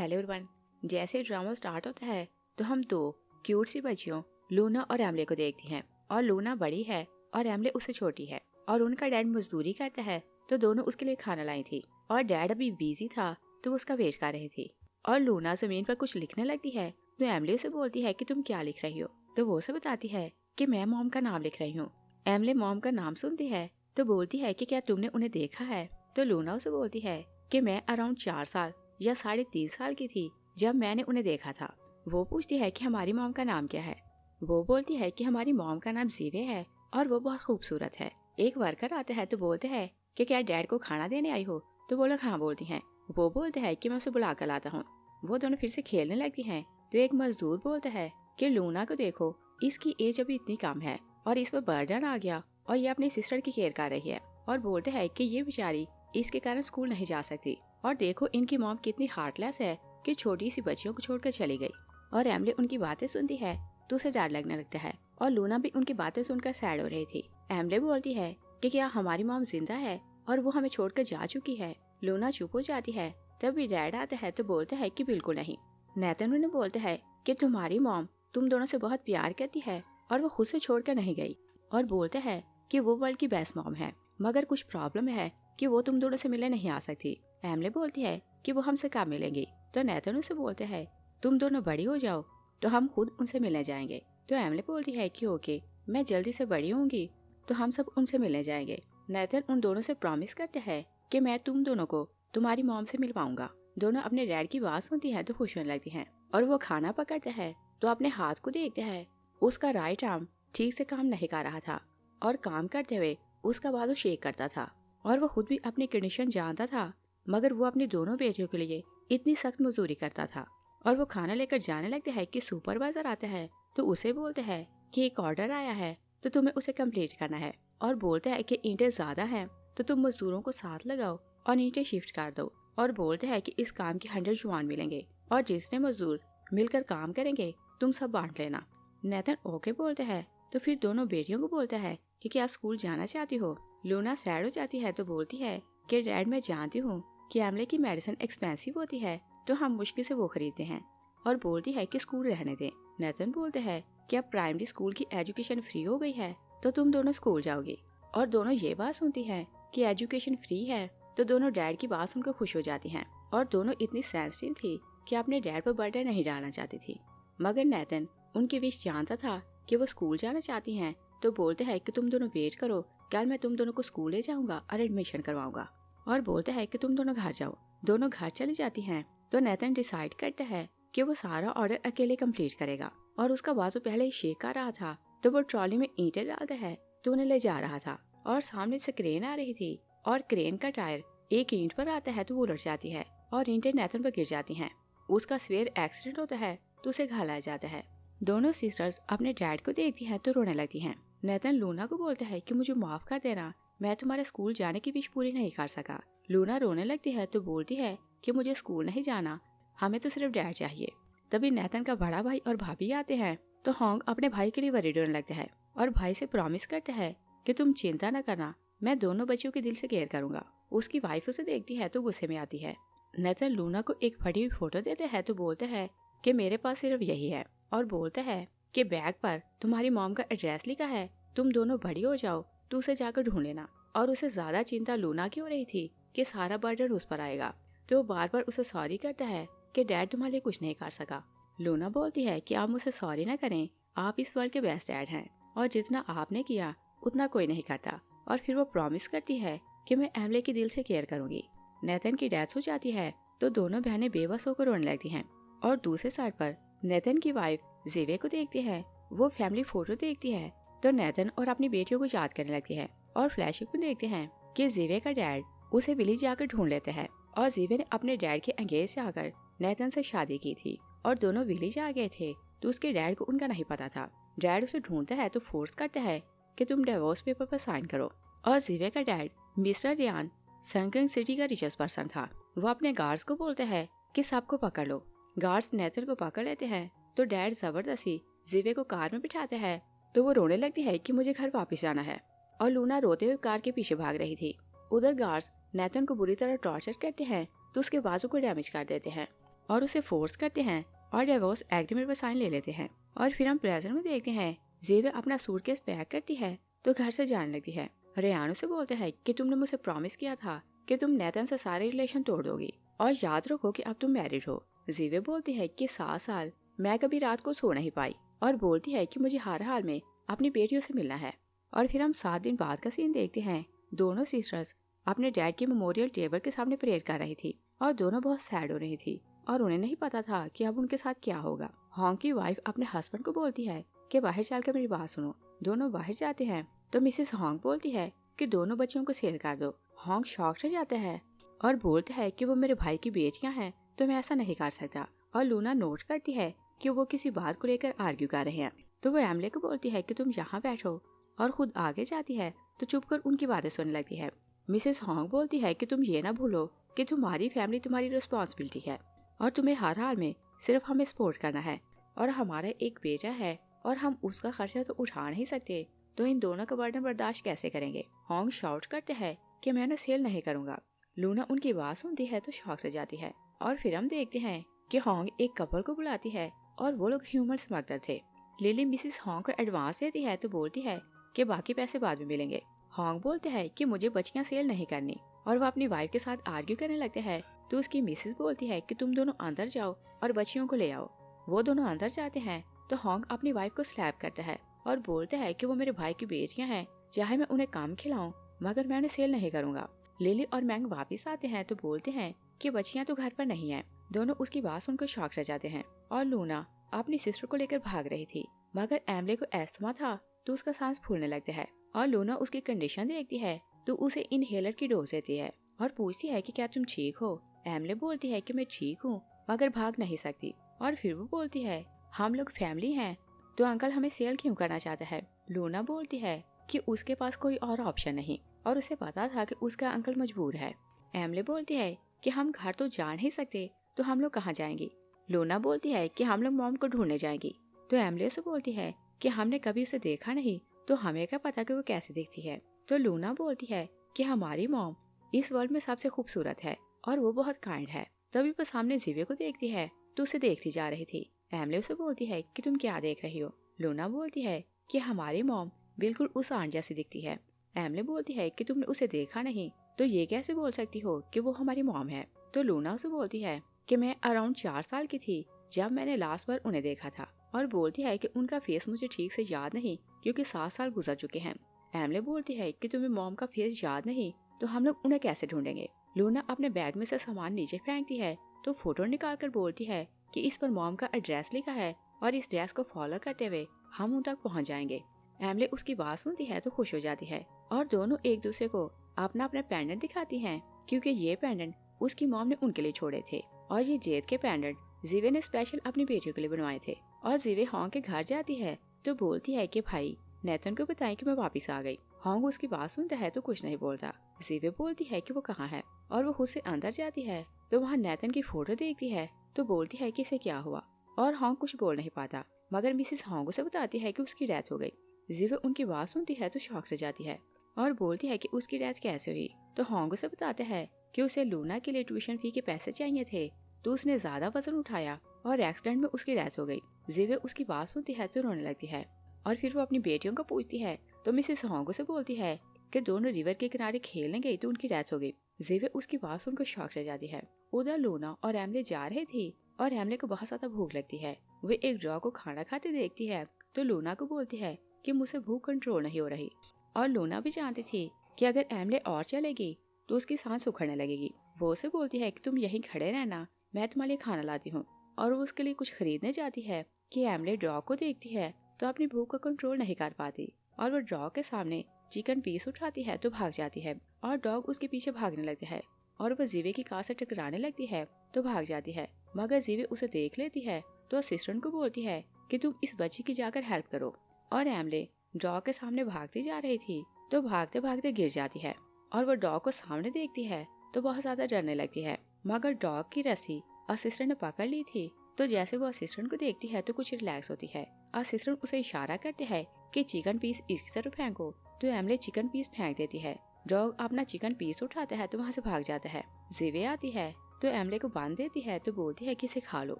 Hello everyone. जैसे drama start होता है तो हम दो क्यूट सी बच्चियों लूना और एमले को देखते हैं। और लूना बड़ी है और एमले उससे छोटी है और उनका डैड मजदूरी करता है तो दोनों उसके लिए खाना लाई थी और डैड अभी बिजी था तो उसका वेट कर रही थी। और लूना जमीन पर कुछ लिखने लगती है तो एमले उसे बोलती है कि तुम क्या लिख रही हो, तो वो उसे बताती है कि मैं मॉम का नाम लिख रही हूँ। एमले मॉम का नाम सुनती है तो बोलती है कि क्या तुमने उन्हें देखा है, तो लूना उसे बोलती है कि मैं अराउंड 4 साल या 3.5 साल की थी जब मैंने उन्हें देखा था। वो पूछती है कि हमारी मॉम का नाम क्या है। वो बोलती है कि हमारी मॉम का नाम जीवे है और वो बहुत खूबसूरत है। एक वर्कर आते हैं तो बोलते हैं कि क्या डैड को खाना देने आई हो, तो वो लोग हाँ बोलती हैं। वो बोलते हैं कि मैं उसे बुला कर लाता हूँ। वो दोनों फिर से खेलने लगती हैं तो एक मजदूर बोलता है कि लूना को देखो, इसकी एज अभी इतनी कम है और इस पर बर्डन आ गया और ये अपनी सिस्टर की केयर कर रही है। और बोलते हैं कि ये बेचारी इसके कारण स्कूल नहीं जा सकती और देखो इनकी मॉम कितनी हार्टलेस है कि छोटी सी बच्चियों को छोड़कर चली गई। और एमले उनकी बातें सुनती है तो उसे डर लगने लगता है और लूना भी उनकी बातें सुनकर सैड हो रही थी। एमले बोलती है कि क्या हमारी मॉम जिंदा है और वो हमें छोड़कर जा चुकी है। लूना चुप हो जाती है। तभी डैड आता है तो बोलता है कि बिल्कुल नहीं। नेथन उन्हें बोलता है कि तुम्हारी मॉम तुम दोनों से बहुत प्यार करती है और वो खुद से छोड़कर नहीं गई। और बोलता है कि वो वर्ल्ड की बेस्ट मॉम है, मगर कुछ प्रॉब्लम है कि वो तुम दोनों से मिलने नहीं आ सकती। एमले बोलती है कि वो हमसे कब मिलेंगी, तो नेथन उसे बोलते हैं तुम दोनों बड़ी हो जाओ तो हम खुद उनसे मिलने जाएंगे। तो एमले बोलती है कि ओके, मैं जल्दी से बड़ी होंगी तो हम सब उनसे मिलने जाएंगे। नेथन उन दोनों से प्रॉमिस करते हैं कि मैं तुम दोनों को तुम्हारी मॉम से मिलवाऊंगा। दोनों अपने डैड की बात सुनती हैं तो खुश होने लगती हैं। और वो खाना पकड़ते हैं तो अपने हाथ को देखते हैं, उसका राइट आर्म ठीक से काम नहीं कर रहा था और काम करते हुए उसका बाजू शेक करता था। और वो खुद भी अपनी कंडीशन जानता था, मगर वो अपनी दोनों बेटियों के लिए इतनी सख्त मजदूरी करता था। और वो खाना लेकर जाने लगते हैं कि सुपरवाइजर आता है तो उसे बोलते हैं कि एक ऑर्डर आया है तो तुम्हें उसे कंप्लीट करना है। और बोलते हैं कि ईंटें ज्यादा हैं तो तुम मजदूरों को साथ लगाओ और ईंटें शिफ्ट कर दो। और बोलते हैं कि इस काम के 100 जुआन मिलेंगे और जितने मजदूर मिलकर काम करेंगे तुम सब बांट लेना। नेथन ओके बोलते हैं तो फिर दोनों बेटियों को बोलता है कि क्या स्कूल जाना चाहती हो। लूना सैड हो जाती है तो बोलती है कि डैड मैं जानती हूँ कि एमले की मेडिसिन एक्सपेंसिव होती है तो हम मुश्किल से वो खरीदते हैं। और बोलती है कि स्कूल रहने दें। नेथन बोलते हैं कि अब प्राइमरी स्कूल की एजुकेशन फ्री हो गई है तो तुम दोनों स्कूल जाओगे। और दोनों ये बात सुनती हैं कि एजुकेशन फ्री है तो दोनों डैड की बात सुनकर खुश हो जाती हैं। और दोनों इतनी सेंसिटिव थी कि अपने डैड पर बर्डन नहीं डालना चाहती थी। मगर नेथन उनकी विश जानता था कि वो स्कूल जाना चाहती हैं तो बोलते हैं कि तुम दोनों वेट करो, कल मैं तुम दोनों को स्कूल ले जाऊंगा और एडमिशन करवाऊंगा। और बोलते हैं कि तुम दोनों घर जाओ। दोनों घर चली जाती हैं तो नेथन डिसाइड करता है कि वो सारा ऑर्डर अकेले कंप्लीट करेगा। और उसका बाजू पहले ही शेक कर रहा था तो वो ट्रॉली में ईंटें डालता है तो उन्हें ले जा रहा था। और सामने से क्रेन आ रही थी और क्रेन का टायर एक ईंट पर आता है तो वो उलट जाती है और ईंटें नेथन पर गिर जाती हैं। उसका सवेर एक्सीडेंट होता है तो उसे घर लाया जाता है। दोनों सिस्टर्स अपने डैड को देखती हैं तो रोने लगती हैं। नेथन लूना को बोलता है कि मुझे माफ कर देना, मैं तुम्हारे स्कूल जाने की विश पूरी नहीं कर सका। लूना रोने लगती है तो बोलती है कि मुझे स्कूल नहीं जाना, हमें तो सिर्फ डैड चाहिए। तभी नेथन का बड़ा भाई और भाभी आते हैं तो होंग अपने भाई के लिए वरीड होने लगता है और भाई से प्रॉमिस करता है कि तुम चिंता न करना, मैं दोनों बच्चों की दिल से केयर करूंगा। उसकी वाइफ उसे देखती है तो गुस्से में आती है। नेथन लूना को एक फटी हुई फोटो देते हैं तो बोलते हैं कि मेरे पास सिर्फ यही है। और बोलता है कि बैग पर तुम्हारी मॉम का एड्रेस लिखा है, तुम दोनों बड़ी हो जाओ तो उसे जाकर ढूंढ लेना। और उसे ज्यादा चिंता लूना की हो रही थी कि सारा बर्डन उस पर आएगा तो वो बार बार उसे सॉरी करता है कि डैड तुम्हारे लिए कुछ नहीं कर सका। लूना बोलती है कि आप मुझसे सॉरी ना करें, आप इस वर्ल्ड के बेस्ट डैड हैं और जितना आपने किया उतना कोई नहीं करता। और फिर वो प्रॉमिस करती है कि मैं एमले की दिल से केयर करूंगी। नेथन की डेथ हो जाती है तो दोनों बहनें बेबस होकर रोने लगती हैं। और दूसरे साइड पर नेथन की वाइफ जीवे को देखती है। वो फैमिली फोटो देखती है तो नेथन और अपनी बेटियों को याद करने लगती है। और फ्लैशबैक में देखते हैं कि जीवे का डैड उसे विलेज जाकर ढूंढ लेते हैं। और जीवे ने अपने डैड के एंगेज जाकर नेथन से शादी की थी और दोनों विलेज आ गए थे तो उसके डैड को उनका नहीं पता था। डैड उसे ढूंढता है तो फोर्स करता है कि तुम डिवोर्स पेपर पर साइन करो। और जीवे का डैड मिस्टर रियान संगंग सिटी का रिचेस्ट पर्सन था। वो अपने गार्ड्स को बोलते हैं कि सबको पकड़ लो। गार्ड्स नेथन को पकड़ लेते हैं तो डैड जबरदस्ती जीवे को कार में बिठाते हैं तो वो रोने लगती है कि मुझे घर वापस जाना है। और लूना रोते हुए कार के पीछे भाग रही थी। उधर गार्ड्स नेथन को बुरी तरह टॉर्चर करते हैं तो उसके बाजू को डैमेज कर देते हैं। और उसे फोर्स करते हैं और डिवोर्स एग्रीमेंट पर साइन ले लेते हैं। और फिर हम प्रेजेंट में देखते हैं जेवे अपना सूटकेस पैक करती है तो घर से जाने लगती है। रेयान उसे बोलते हैं कि तुमने मुझे प्रॉमिस किया था कि तुम नेथन से सारे रिलेशन तोड़ दोगी और याद रखो कि अब तुम मैरिड हो। जेवे बोलती है कि 7 साल मैं कभी रात को सो नहीं पाई और बोलती है कि मुझे हर हाल में अपनी बेटियों से मिलना है। और फिर हम 7 दिन बाद का सीन देखते हैं। दोनों सिस्टर्स अपने डैड के मेमोरियल टेबल के सामने प्रेयर कर रही थी और दोनों बहुत सैड हो रही थी और उन्हें नहीं पता था कि अब उनके साथ क्या होगा। हॉन्ग की वाइफ अपने हस्बैंड को बोलती है कि बाहर चलकर मेरी बात सुनो। दोनों बाहर जाते हैं तो मिसेस हॉन्ग बोलती है कि दोनों बच्चियों को सेल कर दो। हॉन्ग शॉक रह जाता है और बोलता है कि वो मेरे भाई की बेटियां हैं तो मैं ऐसा नहीं कर सकता। और लूना नोट करती है कि वो किसी बात को लेकर आर्ग्यू कर रहे हैं तो वो एमले को बोलती है कि तुम यहाँ बैठो और खुद आगे जाती है तो चुप कर उनकी बातें सुनने लगती है। मिसेस हॉन्ग बोलती है कि तुम ये ना भूलो कि तुम्हारी फैमिली तुम्हारी रिस्पॉन्सिबिलिटी है और तुम्हें हर हाल में सिर्फ हमें सपोर्ट करना है और हमारा एक बेटा है और हम उसका खर्चा तो उठा नहीं सकते तो इन दोनों का बर्डन बर्दाश्त कैसे करेंगे। हॉन्ग शाउट करते हैं कि मैं सेल नहीं करूंगा। लूना उनकी बात सुनती है तो शॉक रह जाती है। और फिर हम देखते हैं कि हॉन्ग एक कपल को बुलाती है और वो लोग ह्यूमन स्मगलर थे। लिली मिसेस हॉन्ग को एडवांस देती है तो बोलती है कि बाकी पैसे बाद में मिलेंगे। हॉन्ग बोलते हैं कि मुझे बच्चियां सेल नहीं करनी और वो अपनी वाइफ के साथ आर्ग्यू करने लगते हैं तो उसकी मिसेस बोलती है कि तुम दोनों अंदर जाओ और बच्चियों को ले आओ। वो दोनों अंदर जाते हैं तो हॉन्ग अपनी वाइफ को स्लैप करता है और बोलता है कि वो मेरे भाई की बेटियां हैं, चाहे मैं उन्हें काम खिलाऊं मगर मैं उन्हें सेल नहीं करूंगा। लिली और मैंग वापिस आते हैं तो बोलते हैं कि बच्चियां तो घर पर नहीं है। दोनों उसकी बात सुनकर शॉक रह जाते हैं। और लूना अपनी सिस्टर को लेकर भाग रही थी मगर एमले को एस्थमा था तो उसका सांस फूलने लगता है और लूना उसकी कंडीशन देखती है तो उसे इनहेलर की डोज देती है और पूछती है कि क्या तुम ठीक हो। एमले बोलती है कि मैं ठीक हूँ मगर भाग नहीं सकती। और फिर वो बोलती है हम लोग फैमिली हैं तो अंकल हमें सेल क्यों करना चाहता है। लूना बोलती है कि उसके पास कोई और ऑप्शन नहीं और उसे पता था कि उसका अंकल मजबूर है। एमले बोलती है कि हम घर तो जा नहीं सकते तो हम लोग कहाँ जाएंगे। लूना बोलती है कि हम लोग मॉम को ढूंढने जाएंगी तो एमले से बोलती है कि हमने कभी उसे देखा नहीं तो हमें क्या पता कि वो कैसे दिखती है। तो लूना बोलती है कि हमारी मॉम इस वर्ल्ड में सबसे खूबसूरत है और वो बहुत काइंड है। तभी वो सामने जीवे को देखती है तो उसे देखती जा रही थी। एमले उसे बोलती है कि तुम क्या देख रही हो। लूना बोलती है कि हमारी मॉम बिल्कुल उस आंट जैसी दिखती है। एमले बोलती है कि तुमने उसे देखा नहीं तो ये कैसे बोल सकती हो कि वो हमारी मॉम है। तो लूना उसे बोलती है कि मैं अराउंड 4 साल की थी जब मैंने लास्ट बार उन्हें देखा था और बोलती है कि उनका फेस मुझे ठीक से याद नहीं क्योंकि 7 साल गुजर चुके हैं। एमले बोलती है कि तुम्हें मॉम का फेस याद नहीं तो हम लोग उन्हें कैसे ढूंढेंगे। लूना अपने बैग में से सामान नीचे फेंकती है तो फोटो निकाल कर बोलती है कि इस पर मॉम का एड्रेस लिखा है और इस एड्रेस को फॉलो करते हुए हम उन तक पहुंच जाएंगे। एमले उसकी बात सुनती है तो खुश हो जाती है और दोनों एक दूसरे को अपना अपना पेंडेंट दिखाती हैं क्योंकि ये पेंडेंट उसकी मॉम ने उनके लिए छोड़े थे और ये जेद के पेंडेंट जीवे ने स्पेशल अपनी बेटियों के लिए बनवाए थे। और जीवे हॉन्ग के घर जाती है तो बोलती है कि भाई नेथन को बताएं कि मैं वापस आ गई। हॉन्ग उसकी बात सुनता है तो कुछ नहीं बोलता। जीवे बोलती है कि वो कहाँ है और वो खुद से अंदर जाती है तो वहाँ नेथन की फोटो देखती है तो बोलती है कि इसे क्या हुआ और हॉन्ग कुछ बोल नहीं पाता मगर मिसेस हॉन्ग उसे बताती है कि उसकी डेथ हो गई। जीवे उनकी बात सुनती है तो शॉक रह जाती है और बोलती है कि उसकी डेथ कैसे हुई। तो हॉन्ग उसे बताते हैं कि उसे लूना के लिए ट्यूशन फी के पैसे चाहिए थे तो उसने ज्यादा वजन उठाया और एक्सीडेंट में उसकी डेथ हो गई। जीवे उसकी बात सुनती है तो रोने लगती है और फिर वो अपनी बेटियों को पूछती है तो मिसेस हॉन्ग उसे बोलती है कि दोनों रिवर के किनारे खेलने गई तो उनकी डेथ हो गई। जीवे उसकी बात सुनकर शॉक रह जाती है। उधर लूना और एमले जा रहे थी और एमले को बहुत ज्यादा भूख लगती है। वे एक डॉग को खाना खाते देखती है तो लूना को बोलती है कि मुझे भूख कंट्रोल नहीं हो रही। और लूना भी जानती थी कि अगर एमले और चलेगी तो उसकी सांस उखड़ने लगेगी। वो उसे बोलती है कि तुम यहीं खड़े रहना, मैं तुम्हारे लिए खाना लाती हूँ। और वो उसके लिए कुछ खरीदने जाती है कि एमले डॉग को देखती है तो अपनी भूख को कंट्रोल नहीं कर पाती और वो डॉग के सामने चिकन पीस उठाती है तो भाग जाती है और डॉग उसके पीछे भागने लगता है और वह जीवे की कार से टकराने लगती है तो भाग जाती है मगर जीवे उसे देख लेती है तो असिस्टेंट को बोलती है कि तुम इस बच्ची की जाकर हेल्प करो। और एमले डॉग के सामने भागती जा रही थी तो भागते भागते गिर जाती है और वो डॉग को सामने देखती है तो बहुत ज्यादा डरने लगती है मगर डॉग की रस्सी असिस्टेंट ने पकड़ ली थी तो जैसे वो असिस्टेंट को देखती है तो कुछ रिलैक्स होती है। असिस्टेंट उसे इशारा करते हैं कि चिकन पीस इसकी तरफ फेंको तो एमले चिकन पीस फेंक देती है। डॉग अपना चिकन पीस उठाता है तो वहाँ से भाग जाता है। जीवे आती है तो एमले को बांध देती है तो बोलती है कि इसे खा लो।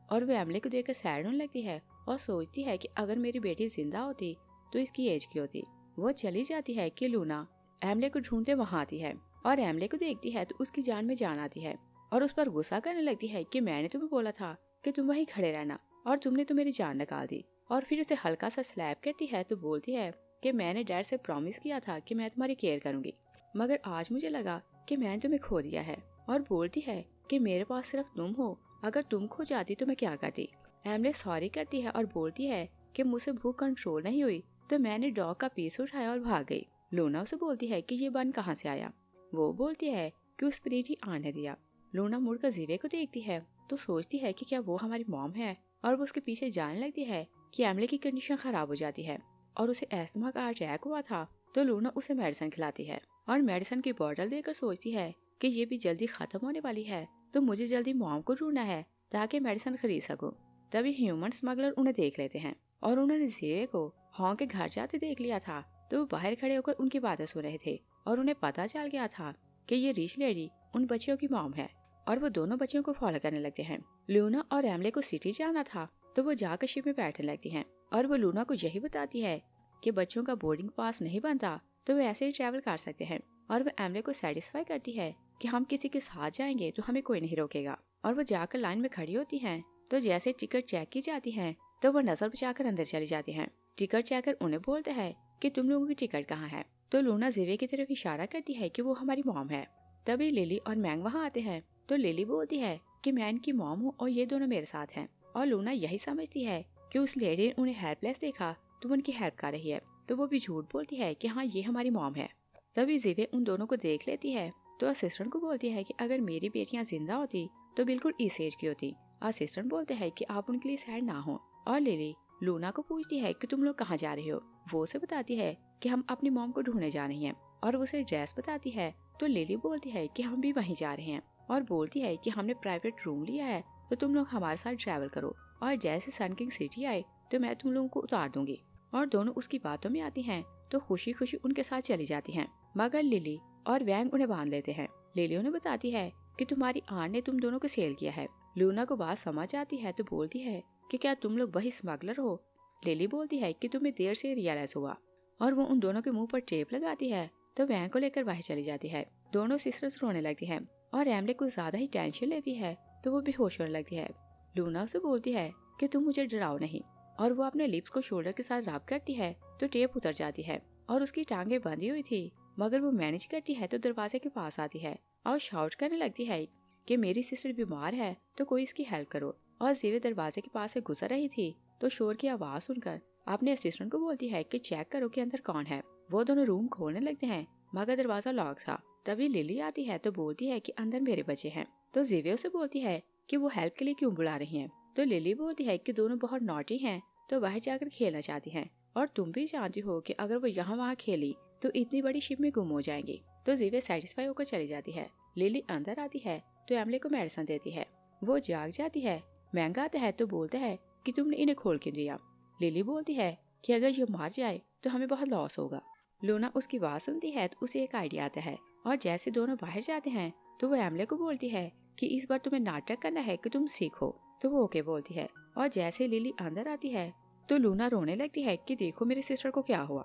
और वो एमले को देखकर सैड होने लगती है और सोचती है कि अगर मेरी बेटी जिंदा होती तो इसकी एज की होती। वो चली जाती है कि लूना एमले को ढूंढते वहां आती है और एमले को देखती है तो उसकी जान में जान आती है और उस पर गुस्सा करने लगती है कि मैंने तुम्हें बोला था कि तुम वहीं खड़े रहना और तुमने तो मेरी जान निकाल दी। और फिर उसे हल्का सा स्लैप करती है तो बोलती है कि मैंने डैड से प्रॉमिस किया था कि मैं तुम्हारी केयर करूंगी, मगर आज मुझे लगा कि मैंने तुम्हें खो दिया है। और बोलती है कि मेरे पास सिर्फ तुम हो, अगर तुम खो जाती तो मैं क्या करती। एमले सॉरी करती है और बोलती है कि मुझसे भूख कंट्रोल नहीं हुई तो मैंने डॉग का पीस उठाया और भाग गई। लूना उसे बोलती है कि ये बन कहाँ से आया। वो बोलती है कि उस स्पिरिट ही आने दिया। लूना मुड़कर जीवे को देखती है तो सोचती है कि क्या वो हमारी मॉम है और वो उसके पीछे जाने लगती है कि एमले की कंडीशन खराब हो जाती है और उसे एस्थमा का अटैक हुआ था। तो लूना उसे मेडिसिन खिलाती है और मेडिसिन की बोतल देकर सोचती है कि ये भी जल्दी खत्म होने वाली है तो मुझे जल्दी मॉम को ढूंढना है ताकि मेडिसिन खरीद सकूं। तभी ह्यूमन स्मगलर उन्हें देख लेते हैं और उन्होंने जीवे को हॉन्ग के घर जाते देख लिया था तो वो बाहर खड़े होकर उनकी बातें सुन रहे थे और उन्हें पता चल गया था कि ये रिच लेडी उन बच्चियों की मॉम है और वो दोनों बच्चियों को फॉलो करने लगते हैं। लूना और एमले को सिटी जाना था तो वो जाकर शिप में बैठने लगती हैं और वो लूना को यही बताती है कि बच्चों का बोर्डिंग पास नहीं बनता तो वे ऐसे ही ट्रैवल कर सकते हैं। और वो एमले को सेटिस्फाई करती है कि हम किसी के साथ जाएंगे तो हमें कोई नहीं रोकेगा। और वो जाकर लाइन में खड़ी होती हैं तो जैसे टिकट चेक की जाती है तो वो नजर बचाकर अंदर चली जाती हैं। टिकट चेकर उन्हें बोलते हैं कि तुम लोगों की टिकट कहाँ है। तो लूना जीवे की तरफ इशारा करती है कि वो हमारी मॉम है। तभी लिली और मैंग वहाँ आते हैं तो लिली बोलती है कि मैं इनकी मॉम हूँ और ये दोनों मेरे साथ हैं। और लूना यही समझती है कि उस लेडी ने उन्हें हेल्पलेस देखा तो वो उनकी हेल्प कर रही है तो वो भी झूठ बोलती है कि हाँ ये हमारी मॉम है। तभी जीवे उन दोनों को देख लेती है तो असिस्टेंट को बोलती है कि अगर मेरी बेटियां जिंदा होती तो बिल्कुल इस एज की होती। असिस्टेंट बोलते हैं कि आप उनके लिए सैड ना हो। और लिली लूना को पूछती है कि तुम लोग कहाँ जा रहे हो। वो उसे बताती है कि हम अपनी मॉम को ढूंढने जा रही हैं और उसे एड्रेस बताती है तो लिली बोलती है कि हम भी वहीं जा रहे हैं और बोलती है कि हमने प्राइवेट रूम लिया है तो तुम लोग हमारे साथ ट्रैवल करो और जैसे सन किंग सिटी आए तो मैं तुम लोगों को उतार दूंगी। और दोनों उसकी बातों में आती हैं तो खुशी खुशी उनके साथ चली जाती हैं, मगर लिली और वैंग उन्हें बांध लेते हैं। लिली उन्हें बताती है कि तुम्हारी आंट ने तुम दोनों को सेल किया है। लूना को बात समझ आती है तो बोलती है कि क्या तुम लोग वही स्मगलर हो। लिली बोलती है कि तुम्हें देर से रियलाइज हुआ और वो उन दोनों के मुंह पर टेप लगाती है तो वैंग को लेकर बाहर चली जाती है। दोनों सिस्टर्स रोने लगती हैं और एमले कुछ ज्यादा ही टेंशन लेती है तो वो बेहोश होने लगती है। लूना उसे बोलती है कि तुम मुझे डराओ नहीं और वो अपने लिप्स को शोल्डर के साथ रब करती है तो टेप उतर जाती है और उसकी टांगे बंधी हुई थी मगर वो मैनेज करती है तो दरवाजे के पास आती है और शाउट करने लगती है कि मेरी सिस्टर बीमार है तो कोई इसकी हेल्प करो। और जीवे दरवाजे के पास से गुजर रही थी तो शोर की आवाज सुनकर अपने असिस्टेंट को बोलती है कि चेक करो कि अंदर कौन है। वो दोनों रूम खोलने लगते हैं मगर दरवाजा लॉक था। तभी लिली आती है तो बोलती है कि अंदर मेरे बच्चे हैं। तो जीवे उसे बोलती है कि वो हेल्प के लिए क्यों बुला रही हैं। तो लिली बोलती है कि दोनों बहुत नॉटी हैं तो बाहर जाकर खेलना चाहती हैं और तुम भी जानती हो कि अगर वो यहाँ वहाँ खेली तो इतनी बड़ी शिप में गुम हो जाएंगी। तो जीवे सेटिस्फाई होकर चली जाती है। लिली अंदर आती है तो एमले को मेडिसिन देती है। वो जाग जाती है। महंगा आता है तो बोलता है कि तुमने इन्हें खोल क्यों दिया। लिली बोलती है कि अगर ये मार जाए तो हमें बहुत लॉस होगा। लूना उसकी बात सुनती है तो उसे एक आइडिया आता है और जैसे दोनों बाहर जाते हैं तो वो एमले को बोलती है कि इस बार तुम्हें नाटक करना है कि तुम सीखो। तो वो ओके बोलती है और जैसे लिली अंदर आती है तो लूना रोने लगती है कि देखो मेरी सिस्टर को क्या हुआ।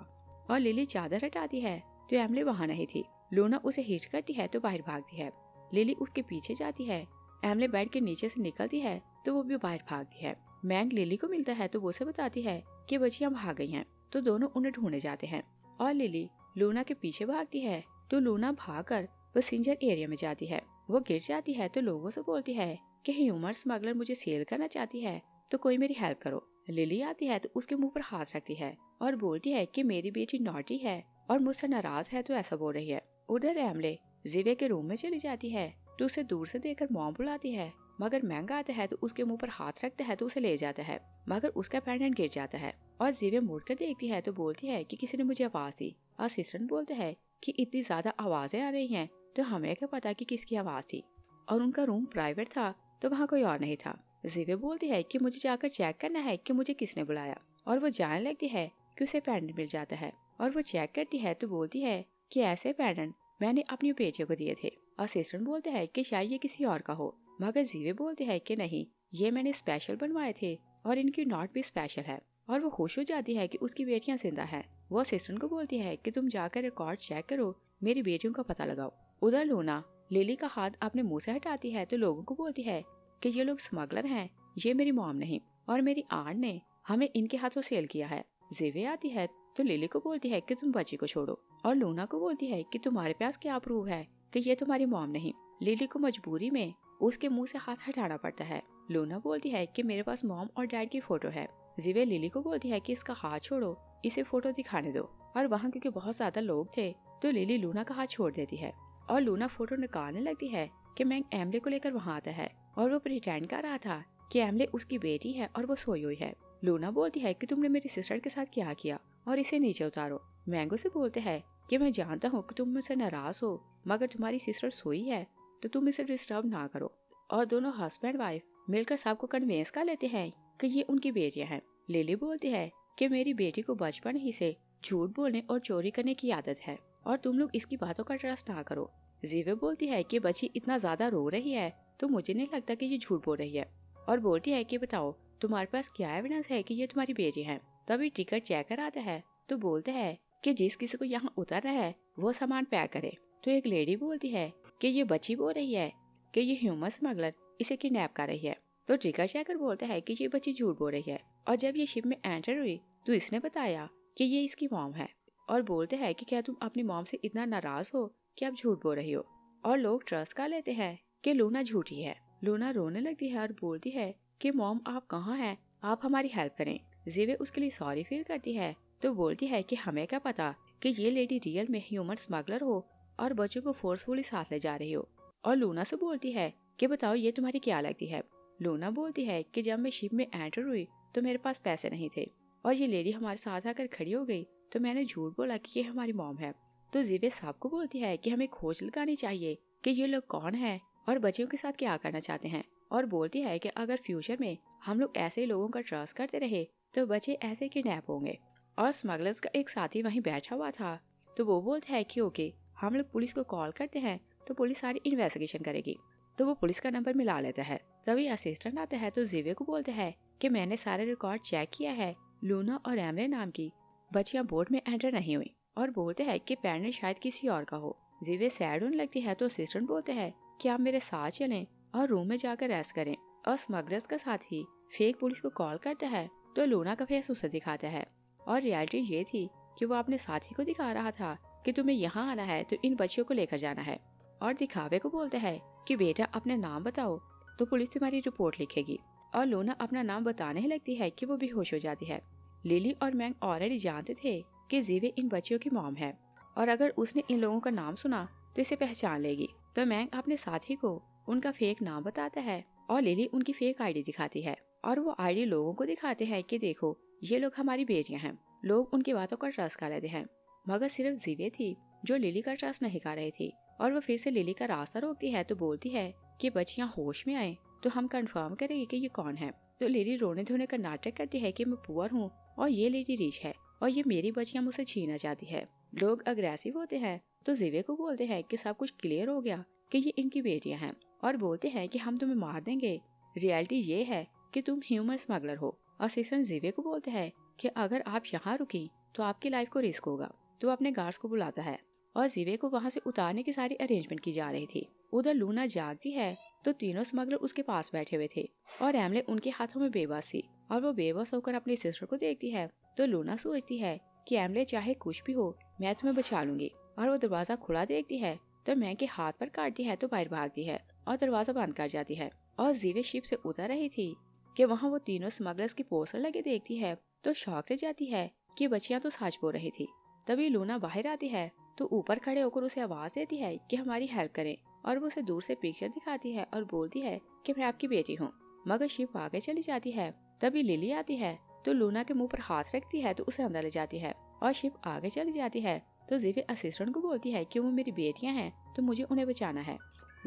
और लिली चादर हटाती है तो एमले वहाँ नहीं थी। लूना उसे हिट करती है तो बाहर भागती है। लिली उसके पीछे जाती है। एमले बेड के नीचे से निकलती है तो वो भी बाहर भागती है। मैंग लिली को मिलता है तो वो उसे बताती है कि बच्चियां भाग गई हैं तो दोनों उन्हें ढूंढने जाते हैं और लिली लूना के पीछे भागती है तो लूना भागकर पैसेंजर एरिया में जाती है। वो गिर जाती है तो लोगों से बोलती है कि ह्यूमन स्मगलर मुझे सेल करना चाहती है तो कोई मेरी हेल्प करो। लिली आती है तो उसके मुंह पर हाथ रखती है और बोलती है कि मेरी बेटी नॉटी है और मुझसे नाराज है तो ऐसा बोल रही है। उधर एमले जीवे के रूम में चली जाती है तो उसे दूर से देखकर मॉम बुलाती है मगर महंगा आता है तो उसके मुंह पर हाथ रखता है तो उसे ले जाता है मगर उसका पेंडेंट गिर जाता है और जीवे मुड़कर देखती है तो बोलती है कि किसी ने मुझे आवाज दी। असिस्टेंट बोलते हैं कि इतनी ज्यादा आवाजें आ रही हैं तो हमें क्या पता कि किसकी आवाज थी और उनका रूम प्राइवेट था तो वहाँ कोई और नहीं था। जीवे बोलती है कि मुझे जाकर चेक करना है कि मुझे किसने बुलाया और वो जानने लगती है कि उसे पेंडेंट मिल जाता है और वो चेक करती है तो बोलती है कि ऐसे पेंडेंट मैंने अपनी बेटियों को दिए थे असिस्टेंट बोलते हैं कि शायद ये किसी और का हो, मगर जीवे बोलते हैं कि नहीं, ये मैंने स्पेशल बनवाए थे और इनकी नॉट भी स्पेशल है। और वो खुश हो जाती है कि उसकी बेटियां जिंदा हैं। वो असिस्टेंट को बोलती है कि तुम जाकर रिकॉर्ड चेक करो, मेरी बेटियों का पता लगाओ। उधर लूना लिली का हाथ अपने मुंह से हटाती है तो लोगों को बोलती है कि ये लोग स्मगलर हैं, ये मेरी मॉम नहीं और मेरी आंट ने हमें इनके हाथों सेल किया है। जीवे आती है तो लिली को बोलती है कि तुम बच्ची को छोड़ो और लूना को बोलती है कि तुम्हारे पास क्या प्रूफ है कि ये तुम्हारी मॉम नहीं। लिली को मजबूरी में उसके मुंह से हाथ हटाना पड़ता है। लूना बोलती है कि मेरे पास मॉम और डैड की फोटो है। जीवे लिली को बोलती है कि इसका हाथ छोड़ो, इसे फोटो दिखाने दो। और वहाँ क्योंकि बहुत ज्यादा लोग थे तो लिली लूना का हाथ छोड़ देती है और लूना फोटो निकालने लगती है कि मैंग एमले को लेकर वहाँ आता है और वो प्रिटेंड कर रहा था कि एमले उसकी बेटी है और वो सोई हुई है। लूना बोलती है कि तुमने मेरी सिस्टर के साथ क्या किया और इसे नीचे उतारो। मैंगो से बोलते हैं कि मैं जानता हूँ कि तुम मुझसे नाराज हो, मगर तुम्हारी सिस्टर सोई है तो तुम इसे डिस्टर्ब ना करो। और दोनों हस्बैंड वाइफ मिलकर सबको कन्वेंस कर लेते हैं कि ये उनकी बेटियां हैं। लिली बोलती है कि मेरी बेटी को बचपन ही से झूठ बोलने और चोरी करने की आदत है और तुम लोग इसकी बातों का ट्रस्ट ना करो। जीवे बोलती है कि बच्ची इतना ज्यादा रो रही है तो मुझे नहीं लगता कि ये झूठ बोल रही है और बोलती है कि बताओ तुम्हारे पास क्या एविडेंस है कि ये तुम्हारी बेटी है। तभी टिकट चेकर आता है तो बोलते हैं कि जिस किसी को यहाँ उतरना है वो सामान पैक करे। तो एक लेडी बोलती है कि ये बच्ची बोल रही है कि ये ह्यूमन स्मगलर इसे किडनैप कर रही है। तो टिकट चेकर बोलता है कि ये बच्ची झूठ बोल रही है और जब ये शिप में एंटर हुई तो इसने बताया कि ये इसकी मॉम है और बोलते हैं कि क्या तुम अपनी मॉम से इतना नाराज हो कि आप झूठ बोल रही हो। और लोग ट्रस्ट कर लेते हैं कि लूना झूठी है। लूना रोने लगती है और बोलती है कि मॉम आप कहाँ हैं, आप हमारी हेल्प करें। जीवे उसके लिए सॉरी फील करती है तो बोलती है कि हमें क्या पता कि ये लेडी रियल में ह्यूमन स्मगलर हो और बच्चों को फोर्सफुली साथ ले जा रही हो। और लूना से बोलती है कि बताओ ये तुम्हारी क्या लगती है। लूना बोलती है कि जब मैं शिप में एंटर हुई तो मेरे पास पैसे नहीं थे और ये लेडी हमारे साथ आकर खड़ी हो गई तो मैंने झूठ बोला कि ये हमारी मॉम है। तो जीवे साहब को बोलती है कि हमें खोज लगानी चाहिए कि ये लोग कौन है और बच्चियों के साथ क्या करना चाहते हैं। और बोलती है कि अगर फ्यूचर में हम लोग ऐसे लोगों का ट्रस्ट करते रहे तो बच्चे ऐसे किडनैप होंगे। और स्मगलर्स का एक साथी वहीं बैठा हुआ था तो वो बोलता है कि ओके हम लोग पुलिस को कॉल करते हैं तो पुलिस सारी इन्वेस्टिगेशन करेगी। तो वो पुलिस का नंबर मिला लेता है। तभी असिस्टेंट आता है तो जीवे को बोलते हैं कि मैंने सारे रिकॉर्ड चेक किया है, लूना और एमले नाम की बच्चियां बोर्ड में एंटर नहीं हुई। और बोलते हैं कि पेरेंट शायद किसी और का हो। जीवे सैड होने लगती है तो असिस्टेंट बोलते हैं कि आप मेरे साथ चलें और रूम में जाकर रेस्ट करें। और स्मगलर्स का साथ ही फेक पुलिस को कॉल करता है तो लूना का फेस उसे दिखाता है और रियलिटी ये थी कि वो अपने साथी को दिखा रहा था कि तुम्हें यहाँ आना है तो इन बच्चियों को लेकर जाना है। और दिखावे को बोलता है कि बेटा अपने नाम बताओ तो पुलिस तुम्हारी रिपोर्ट लिखेगी। और लूना अपना नाम बताने ही लगती है कि वो बेहोश हो जाती है। लिली और मैंग ऑलरेडी जानते थे कि जीवे इन बच्चियों की मॉम है और अगर उसने इन लोगों का नाम सुना तो इसे पहचान लेगी। तो मैंग अपने साथी को उनका फेक नाम बताता है और लिली उनकी फेक आईडी दिखाती है और वो आईडी लोगों को दिखाते हैं कि देखो ये लोग हमारी बेटियां हैं। लोग उनकी बातों का ट्रस्ट कर लेते हैं मगर सिर्फ जीवे थी जो लिली का ट्रस्ट नहीं कर रही थी। और वो फिर से लिली का रास्ता रोकती है तो बोलती है कि बच्चियां होश में आए तो हम कंफर्म करेंगे कि ये कौन है। तो लिली रोने धोने का नाटक करती है कि मैं पुअर हूँ और ये लेडी रिच है और ये मेरी बच्चियां मुझसे छीनना चाहती है। लोग अग्रेसिव होते हैं तो जीवे को बोलते हैं कि सब कुछ क्लियर हो गया कि ये इनकी बेटियां हैं और बोलते हैं कि हम तुम्हें मार देंगे। रियलिटी ये है कि तुम ह्यूमन स्मगलर हो। असिस्टेंट जीवे को बोलते हैं कि अगर आप यहाँ रुकी तो आपकी लाइफ को रिस्क होगा। तो अपने गार्ड्स को बुलाता है और जीवे को वहाँ से उतारने की सारी अरेंजमेंट की जा रही थी। उधर लूना जागती है तो तीनों स्मगलर उसके पास बैठे हुए थे और एमले उनके हाथों में बेबस थी और वो बेबस होकर अपनी सिस्टर को देखती है। तो लूना सोचती है कि एमले चाहे कुछ भी हो मैं तुम्हें बचा लूंगी। और वो दरवाजा खुला देखती है तो मैंग के हाथ पर काटती है तो बाहर भागती है और दरवाजा बंद कर जाती है। और जीवे शिप से उतर रही थी कि वहाँ वो तीनों स्मगलर्स की पोस्टर लगे देखती है तो शॉक ले जाती है कि बच्चियां तो सच बोल रही थी। तभी लूना बाहर आती है तो ऊपर खड़े होकर उसे आवाज देती है कि हमारी हेल्प करें और वो उसे दूर से पिक्चर दिखाती है और बोलती है कि मैं आपकी बेटी हूँ। मगर शिप आगे चली जाती है। तभी लिली आती है तो लूना के मुंह पर हाथ रखती है तो उसे अंदर ले जाती है और शिप आगे चली जाती है। तो जीवे असिस्टेंट को बोलती है कि वो मेरी बेटियां हैं तो मुझे उन्हें बचाना है।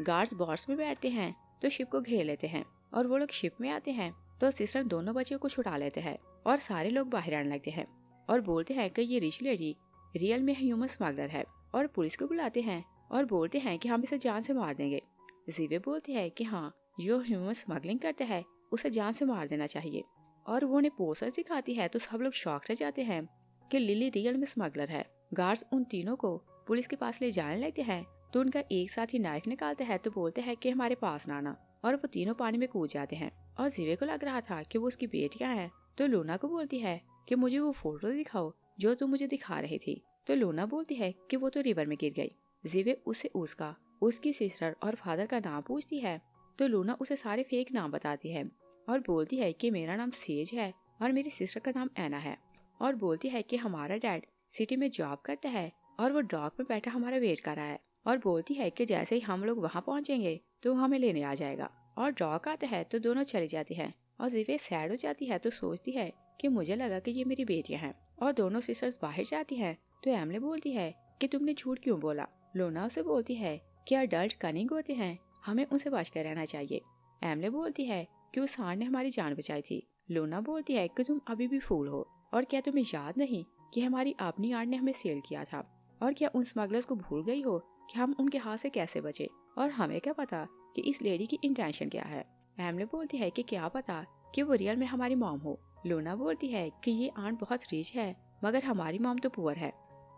गार्ड्स बॉर्ड्स में बैठते हैं तो शिप को घेर लेते हैं और वो लोग शिप में आते हैं तो असिस्टेंट दोनों बच्चों को छुड़ा लेते हैं और सारे लोग बाहर आने लगते हैं और बोलते हैं कि ये रिच लेडी रियल में ह्यूमन स्मगलर है और पुलिस को बुलाते हैं और बोलते हैं कि हम इसे जान से मार देंगे। जीवे बोलती है कि हाँ, जो ह्यूमन स्मगलिंग करता है उसे जान से मार देना चाहिए। और वो उन्हें पोस्टर दिखाती है तो सब लोग शॉक रह जाते हैं कि लिली रियल में स्मगलर है। गार्ड्स उन तीनों को पुलिस के पास ले जाने लगते हैं तो उनका एक साथ ही नाइफ निकालते हैं तो बोलते हैं कि हमारे पास ना आना, और वो तीनों पानी में कूद जाते हैं। और जीवे को लग रहा था कि वो उसकी बेटियां हैं तो लूना को बोलती है कि मुझे वो फोटो दिखाओ जो तुम मुझे दिखा रही थी। तो लूना बोलती है कि वो तो रिवर में गिर गई। जीवे उसे उसकी सिस्टर और फादर का नाम पूछती है तो लूना उसे सारे फेक नाम बताती है और बोलती है कि मेरा नाम सेज है और मेरी सिस्टर का नाम एना है, और बोलती है कि हमारा डैड सिटी में जॉब करता है और वो डॉक में बैठा हमारा वेट कर रहा है, और बोलती है कि जैसे ही हम लोग वहाँ पहुँचेंगे तो हमें लेने आ जाएगा। और डॉक आता है तो दोनों चली जाती हैं और जीवे सैड हो जाती है तो सोचती है कि मुझे लगा कि ये मेरी बेटियां हैं। और दोनों सिस्टर्स बाहर जाती हैं तो एमले बोलती है कि तुमने झूठ क्यों बोला। लोना उसे बोलती है कि अडल्ट कनिंग होते हैं, हमें उनसे बच कर रहना चाहिए। एमले बोलती है कि उस सांड ने हमारी जान बचाई थी। लोना बोलती है कि तुम अभी भी फूल हो, और क्या तुम्हें याद नहीं कि हमारी अपनी आड़ ने हमें सेल किया था, और क्या उन स्मगलर्स को भूल गई हो कि हम उनके हाथ से कैसे बचे, और हमें क्या पता कि इस लेडी की इंटेंशन क्या है। एमले बोलती है कि क्या पता कि वो रियल में हमारी मॉम हो। लोना बोलती है कि ये आंट बहुत रिच है मगर हमारी मॉम तो पुअर है।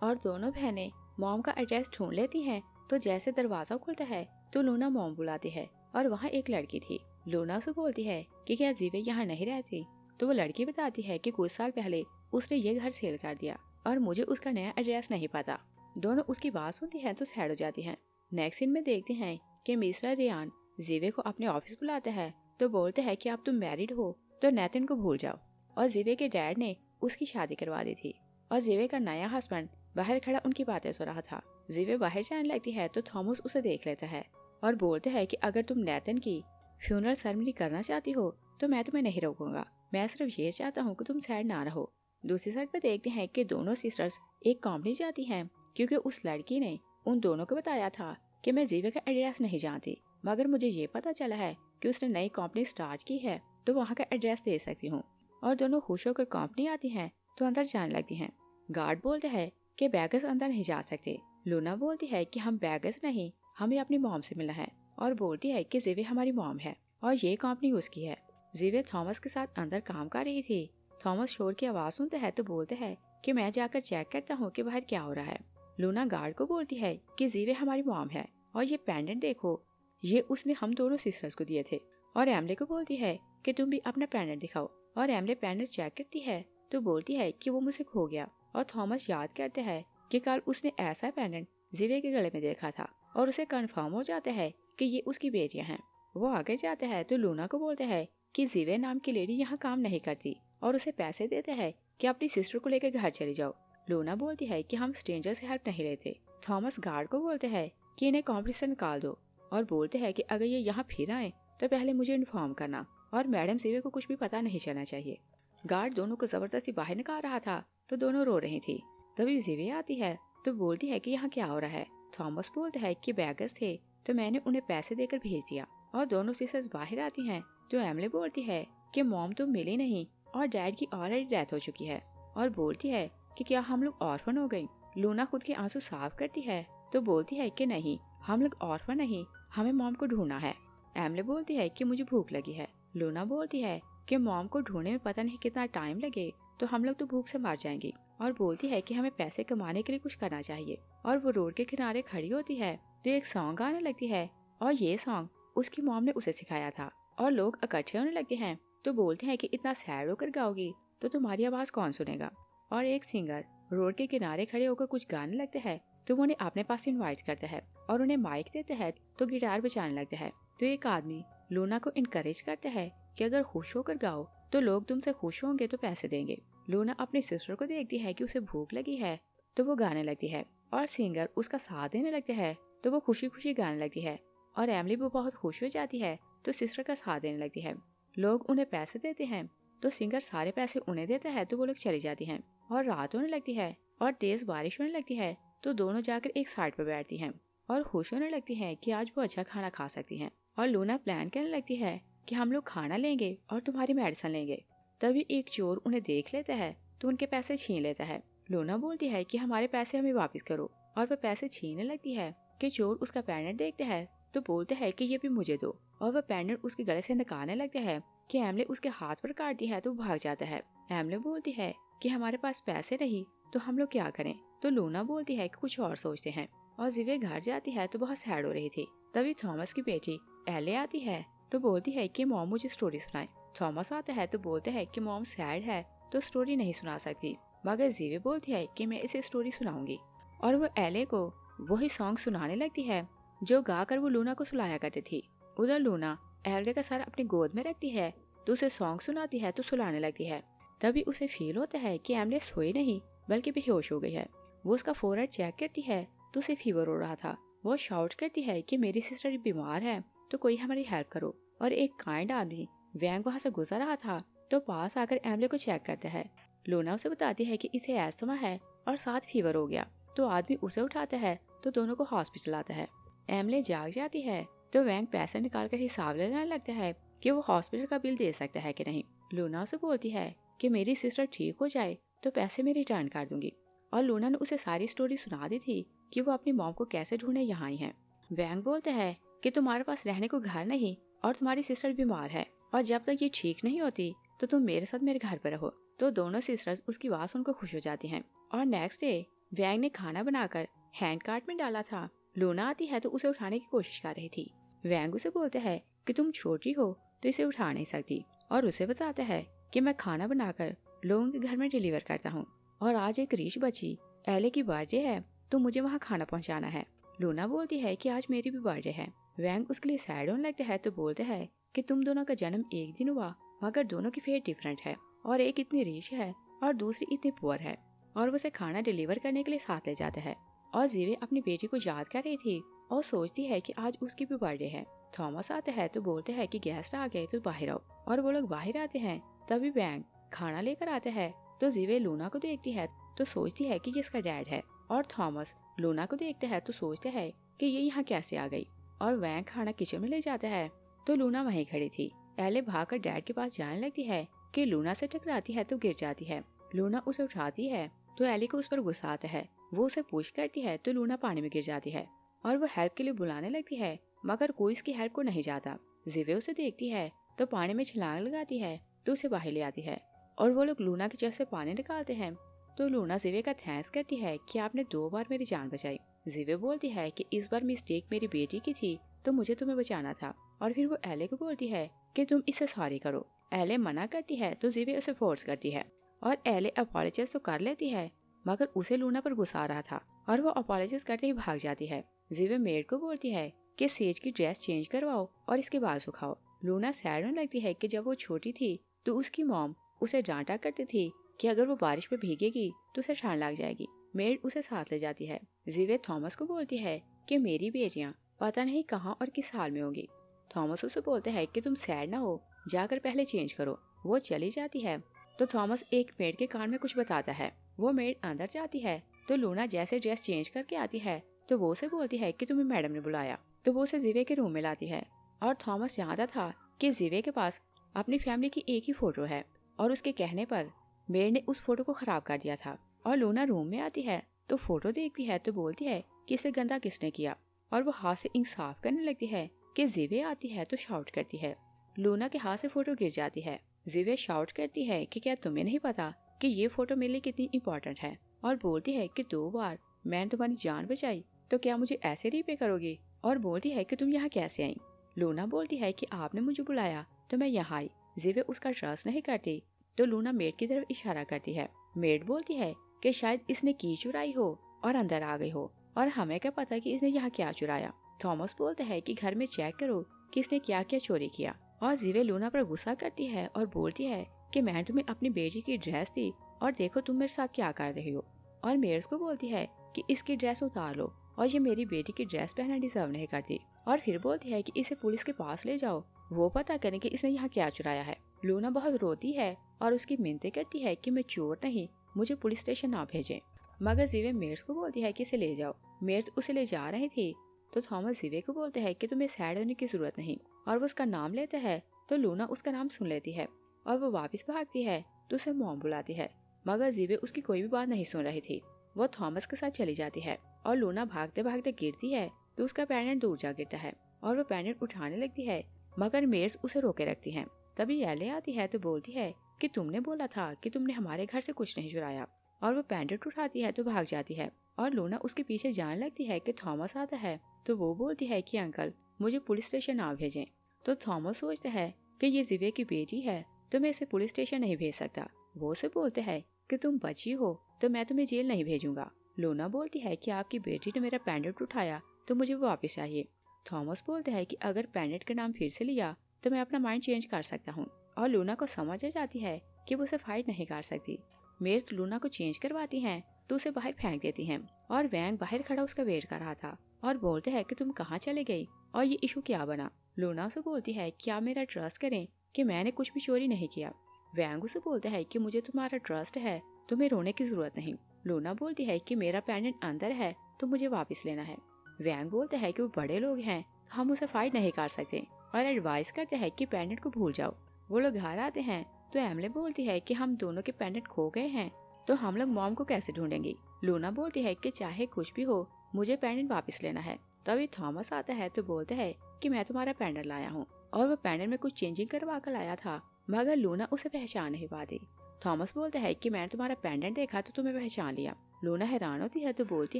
और दोनों बहनें मॉम का एड्रेस ढूंढ लेती हैं तो जैसे दरवाजा खुलता है तो लोना मॉम बुलाती है और वहाँ एक लड़की थी। लोना उसे बोलती है कि क्या जीवे यहाँ नहीं रहती, तो वो लड़की बताती है कि कुछ साल पहले उसने ये घर सेल कर दिया और मुझे उसका नया एड्रेस नहीं पता। दोनों उसकी बात सुनती हैं तो सैड हो जाती हैं। नेक्स्ट सीन में देखते हैं कि मिस्टर रियान जीवे को अपने ऑफिस बुलाते हैं तो बोलते हैं कि अब तुम मैरिड हो तो नेथन को भूल जाओ, और जीवे के डैड ने उसकी शादी करवा दी थी और जीवे का नया हस्बैंड बाहर खड़ा उनकी बातें सुन रहा था। जीवे बाहर जाने लगती है तो थॉमस उसे देख लेता है और बोलते हैं कि अगर तुम नेथन की फ्यूनरल सेरेमनी करना चाहती हो तो मैं तुम्हें नहीं रोकूंगा, मैं सिर्फ ये चाहता हूँ कि तुम सैड ना रहो। दूसरी साइड पर देखते हैं कि दोनों सिस्टर्स एक कंपनी जाती हैं क्योंकि उस लड़की ने उन दोनों को बताया था कि मैं जीवे का एड्रेस नहीं जानती, मगर मुझे ये पता चला है कि उसने नई कंपनी स्टार्ट की है तो वहाँ का एड्रेस दे सकती हूँ। और दोनों खुश होकर कंपनी आती हैं तो अंदर जाने लगती हैं। गार्ड बोलते हैं कि बैगर्स अंदर नहीं जा सकते। लूना बोलती है कि हम बैगर्स नहीं, हमें अपनी मॉम से मिलना है, और बोलती है कि जीवे हमारी मॉम है और ये कंपनी उसकी है। जीवे थॉमस के साथ अंदर काम कर रही थी। थॉमस शोर की आवाज सुनते हैं तो बोलते हैं कि मैं जाकर चेक करता हूँ कि बाहर क्या हो रहा है। लूना गार्ड को बोलती है कि जीवे हमारी मॉम है और ये पेंडेंट देखो, ये उसने हम दोनों सिस्टर्स को दिए थे। और एमले को बोलती है कि तुम भी अपना पेंडेंट दिखाओ, और एमले पेंडेंट चेक करती है तो बोलती है कि वो मुझसे खो गया। और थॉमस याद करते हैं कि कल उसने ऐसा पेंडेंट जीवे के गले में देखा था और उसे कंफर्म हो जाता है कि ये उसकी बेटियां हैं। वो आगे जाते हैं तो लूना को बोलते हैं कि जीवे नाम की लेडी यहाँ काम नहीं करती और उसे पैसे देते हैं कि अपनी सिस्टर को लेकर घर चली जाओ। लूना बोलती है कि हम स्ट्रेंजर से हेल्प नहीं लेते। थॉमस गार्ड को बोलते हैं कि इन्हें कॉम्पिटिशन निकाल दो और बोलते हैं कि अगर ये यहाँ फिर आए तो पहले मुझे इन्फॉर्म करना, और मैडम जीवे को कुछ भी पता नहीं चलना चाहिए। गार्ड दोनों को जबरदस्ती बाहर निकाल रहा था तो दोनों रो रही थी। तभी जीवे आती है तो बोलती है कि यहाँ क्या हो रहा है। थॉमस बोलता है कि बैगर्स थे तो मैंने उन्हें पैसे देकर भेज दिया। और दोनों सिस्टर्स बाहर आती हैं तो एमले बोलती है कि मॉम तो मिली नहीं और डैड की ऑलरेडी डेथ हो चुकी है, और बोलती है कि क्या हम लोग ऑर्फन हो गई। लूना खुद के आंसू साफ करती है तो बोलती है कि नहीं, हम लोग ऑर्फन नहीं, हमें मॉम को ढूंढना है। एमले बोलती है कि मुझे भूख लगी है। लूना बोलती है कि मॉम को ढूंढने में पता नहीं कितना टाइम लगे तो हम लोग तो भूख से मर जाएंगे, और बोलती है कि हमें पैसे कमाने के लिए कुछ करना चाहिए। और वो रोड के किनारे खड़ी होती है तो एक सॉन्ग गाने लगती है, और ये सॉन्ग उसकी मॉम ने उसे सिखाया था। और लोग इकट्ठे होने लगते हैं तो बोलते हैं कि इतना सैड होकर गाओगी तो तुम्हारी आवाज कौन सुनेगा। और एक सिंगर रोड के किनारे खड़े होकर कुछ गाने लगते हैं तो वो उन्हें अपने पास इनवाइट करता है और उन्हें माइक देते हैं तो गिटार बजाने लगते हैं। तो एक आदमी लूना को इनकरेज करता है कि अगर खुश होकर गाओ तो लोग तुमसे खुश होंगे तो पैसे देंगे। लूना अपनी सिस्टर को देखती है कि उसे भूख लगी है तो वो गाने लगती है, और सिंगर उसका साथ देने लगते हैं तो वो खुशी खुशी गाने लगती है। और एमली वो बहुत खुश हो जाती है तो सिस्टर का साथ देने लगती है। लोग उन्हें पैसे देते हैं तो सिंगर सारे पैसे उन्हें देता है तो वो लोग चली जाती हैं। और रात होने लगती है और तेज बारिश होने लगती है तो दोनों जाकर एक साइड पर बैठती हैं और खुश होने लगती हैं कि आज वो अच्छा खाना खा सकती हैं। और लूना प्लान करने लगती है कि हम लोग खाना लेंगे और तुम्हारी मेडिसिन लेंगे। तभी एक चोर उन्हें देख लेता है तो उनके पैसे छीन लेता है। लूना बोलती है कि हमारे पैसे हमें वापस करो, और वह पैसे छीनने लगती है कि चोर उसका पेंडेंट देखते हैं तो बोलते हैं कि ये भी मुझे दो, और वह पेंडेंट उसके गले से निकालने लगते हैं कि एमले उसके हाथ पर काटती है तो भाग जाता है। एमले बोलती है कि हमारे पास पैसे नहीं तो हम लोग क्या करें, तो लूना बोलती है कि कुछ और सोचते हैं। और जिवे घर जाती है तो बहुत सैड हो रही थी। तभी थॉमस की बेटी एले आती है तो बोलती है कि मॉम मुझे स्टोरी सुनाए। थॉमस आता है तो बोलते हैं कि मॉम सैड है तो स्टोरी नहीं सुना सकती, मगर जिवे बोलती है कि मैं इसे स्टोरी सुनाऊंगी। और वो एले को वही सॉन्ग सुनाने लगती है जो गाकर वो लूना को सुलाया करती थी। उधर लूना एले का सर अपनी गोद में रखती है तो उसे सॉन्ग सुनाती है तो सुलाने लगती है। तभी उसे फील होता है कि एमले सोई नहीं बल्कि बेहोश हो गई है। वो उसका फोरहेड चेक करती है तो उसे फीवर हो रहा था। वो शाउट करती है कि मेरी सिस्टर बीमार है तो कोई हमारी हेल्प करो। और एक काइंड आदमी वैंग वहाँ से गुजर रहा था तो पास आकर एमले को चेक करता है। लूना उसे बताती है कि इसे एस्थमा है और साथ फीवर हो गया। तो आदमी उसे उठाता है तो दोनों को हॉस्पिटल आता है। एमले जाग जाती है तो वैंग पैसे निकाल कर हिसाब लगाने लगता है कि वो हॉस्पिटल का बिल दे सकता है कि नहीं। लूना उसे बोलती है कि मेरी सिस्टर ठीक हो जाए तो पैसे मैं रिटर्न कर दूंगी। और लूना ने उसे सारी स्टोरी सुना दी थी कि वो अपनी मॉम को कैसे ढूंढने यहाँ आई है। वैंग बोलते हैं कि तुम्हारे पास रहने को घर नहीं और तुम्हारी सिस्टर बीमार है, और जब तक ये ठीक नहीं होती तो तुम मेरे साथ मेरे घर पर रहो। तो दोनों सिस्टर्स उसकी बात सुनकर खुश हो जाती हैं। और नेक्स्ट डे वैंग ने खाना बनाकर हैंड कार्ट में डाला था। लूना आती है तो उसे उठाने की कोशिश कर रही थी। वैंग उसे बोलते हैं कि तुम छोटी हो तो इसे उठा नहीं सकती, और उसे बताता है कि मैं खाना बनाकर लोगों के घर में डिलीवर करता हूँ, और आज एक रीश बची एले की बर्थडे है तो मुझे वहाँ खाना पहुँचाना है। लूना बोलती है कि आज मेरी भी बर्थडे है। वैंग उसके लिए सैड होने लगता है तो बोलते हैं कि तुम दोनों का जन्म एक दिन हुआ मगर दोनों की फेट डिफरेंट है, और एक इतनी रीच है और दूसरी इतनी पुअर है। और वो उसे खाना डिलीवर करने के लिए साथ ले जाता है। और जीवे अपनी बेटी को याद कर रही थी और सोचती है कि आज उसकी भी बर्थडे है। थॉमस आता है तो बोलते हैं कि गेस्ट आ गए तो बाहर आओ, और वो लोग बाहर आते हैं। तभी वैंग खाना लेकर आता है तो जीवे लूना को देखती है तो सोचती है कि ये इसका डैड है। और थॉमस लूना को देखते हैं तो सोचते हैं कि ये यहाँ कैसे आ गई। और वैंग खाना किचन में ले जाता है तो लूना वहीं खड़ी थी। एले भागकर डैड के पास जाने लगती है कि लूना से टकराती है तो गिर जाती है। लूना उसे उठाती है तो एले को उस पर गुस्सा आता है। वो उसे पुश करती है तो लूना पानी में गिर जाती है, और वो हेल्प के लिए बुलाने लगती है मगर कोई इसकी हेल्प को नहीं जाता। जिवे उसे देखती है तो पानी में छलांग लगाती है तो उसे बाहर ले आती है, और वो लोग लूना की चेस्ट से पानी निकालते हैं। तो लूना जिवे का थैंक्स करती है कि आपने 2 बार मेरी जान बचाई। जिवे बोलती है कि इस बार मिस्टेक मेरी बेटी की थी तो मुझे तुम्हें बचाना था। और फिर वो एले को बोलती है कि तुम इससे सॉरी करो। एले मना करती है तो जिवे उसे फोर्स करती है, और एले अपॉलोजाइज तो कर लेती है मगर उसे लूना पर गुस्सा आ रहा था और वो अपॉलोजाइज करते ही भाग जाती है। जिवे मेड को बोलती है कि सेज की ड्रेस चेंज करवाओ और इसके बाल सुखाओ। लूना सैड होने लगती है कि जब वो छोटी थी तो उसकी मॉम उसे डांटा करती थी कि अगर वो बारिश में भीगेगी तो उसे ठंड लग जाएगी। मेड उसे साथ ले जाती है। जिवे थॉमस को बोलती है कि मेरी बेटियां पता नहीं कहाँ और किस हाल में होंगी। थॉमस उसे बोलते हैं कि तुम सैड ना हो, जाकर पहले चेंज करो। वो चली जाती है तो थॉमस एक मेड के कान में कुछ बताता है। वो मेड अंदर जाती है तो लूना जैसे ड्रेस चेंज करके आती है तो वो उसे बोलती है कि तुम्हें मैडम ने बुलाया। तो वो उसे जिवे के रूम में लाती है, और थॉमस जानता था कि जिवे के पास अपनी फैमिली की एक ही फोटो है, और उसके कहने पर मेड ने उस फोटो को खराब कर दिया था। और लूना रूम में आती है तो फोटो देखती है तो बोलती है कि इसे गंदा किसने किया, और वो हाथ से इंक साफ करने लगती है कि जिवे आती है तो शाउट करती है। लूना के हाथ से फोटो गिर जाती है। जिवे शाउट करती है कि क्या तुम्हें नहीं पता कि ये फोटो मेरे लिए कितनी इम्पोर्टेंट है, और बोलती है कि 2 बार मैंने तुम्हारी जान बचाई तो क्या मुझे ऐसे रीपे करोगी। और बोलती है कि तुम यहाँ कैसे आई। लूना बोलती है कि आपने मुझे बुलाया तो मैं यहाँ आई। जिवे उसका ट्रस्ट नहीं करती तो लूना मेड की तरफ इशारा करती है। मेड बोलती है कि शायद इसने की चुराई हो और अंदर आ गई हो, और हमें क्या पता कि इसने यहाँ क्या चुराया। थॉमस बोलते है कि घर में चेक करो कि इसने क्या क्या चोरी किया। और जिवे लूना पर गुस्सा करती है और बोलती है कि मैंने तुम्हें अपनी बेटी की ड्रेस दी और देखो तुम मेरे साथ क्या कर रही हो। और मेड्स को बोलती है कि इसकी ड्रेस उतार लो, और ये मेरी बेटी की ड्रेस पहनना डिजर्व नहीं करती। और फिर बोलती है कि इसे पुलिस के पास ले जाओ, वो पता करें कि इसने यहाँ क्या चुराया है। लूना बहुत रोती है और उसकी मिन्नतें करती है कि मैं चोर नहीं, मुझे पुलिस स्टेशन ना भेजें। मगर जिवे मेड्स को बोलती है कि इसे ले जाओ। मेड्स उसे ले जा रही थी तो थॉमस जिवे को बोलते हैं कि तुम्हें सैड होने की जरूरत नहीं, और वो उसका नाम लेते हैं तो लूना उसका नाम सुन लेती है, और वो वापस भागती है तो उसे मॉम बुलाती है। मगर जिवे उसकी कोई भी बात नहीं सुन रही थी। वो थॉमस के साथ चली जाती है, और लूना भागते भागते गिरती है तो उसका पेंडेंट दूर जा गिरता है और वो पेंडेंट उठाने लगती है, मगर मेड्स उसे रोके रखती हैं। तभी एले आती है तो बोलती है कि तुमने बोला था कि तुमने हमारे घर से कुछ नहीं चुराया, और वो पेंडेंट उठाती है तो भाग जाती है। और लूना उसके पीछे जाने लगती है कि थॉमस आता है, तो वो बोलती है कि अंकल मुझे पुलिस स्टेशन ना भेजें। तो थॉमस सोचता है कि ये जिवे की बेटी है तो मैं इसे पुलिस स्टेशन नहीं भेज सकता। वो उसे बोलते हैं कि तुम बची हो तो मैं तुम्हें जेल नहीं भेजूंगा। लूना बोलती है कि आपकी बेटी ने मेरा पेंडेंट उठाया तो मुझे वो वापस चाहिए। थॉमस बोलते हैं कि अगर पेंडेंट का नाम फिर से लिया तो मैं अपना माइंड चेंज कर सकता हूँ। और लूना को समझ आ जाती है कि वो उसे फाइट नहीं कर सकती। मेड्स लूना को चेंज करवाती हैं तो उसे बाहर फेंक देती हैं। और वैंग बाहर खड़ा उसका वेट कर रहा था और बोलते हैं कि तुम कहाँ चले गई और ये इशू क्या बना। लूना उसे बोलती है कि आप मेरा ट्रस्ट करें कि मैंने कुछ भी चोरी नहीं किया। वैंग उसे बोलता है कि मुझे तुम्हारा ट्रस्ट है, तुम्हें रोने की जरूरत नहीं। लूना बोलती है कि मेरा पेंडेंट अंदर है तो मुझे वापस लेना है। वैंग बोलते हैं कि वो बड़े लोग हैं तो हम उसे फाइट नहीं कर सकते और एडवाइस करते हैं कि पेंडेंट को भूल जाओ। वो लोग घर आते हैं तो एमले बोलती है कि हम दोनों के पेंडेंट खो गए हैं तो हम लोग मॉम को कैसे ढूंढेंगे। लूना बोलती है कि चाहे कुछ भी हो मुझे पेंडेंट वापस लेना है। तभी थॉमस आता है तो बोलता है कि मैं तुम्हारा पेंडेंट लाया हूँ, और वो पेंडेंट में कुछ चेंजिंग करवा कर लाया था, मगर लूना उसे पहचान नहीं पाती। थॉमस बोलता है कि मैंने तुम्हारा पेंडेंट देखा तो तुम्हें पहचान लिया। लूना हैरान होती है तो बोलती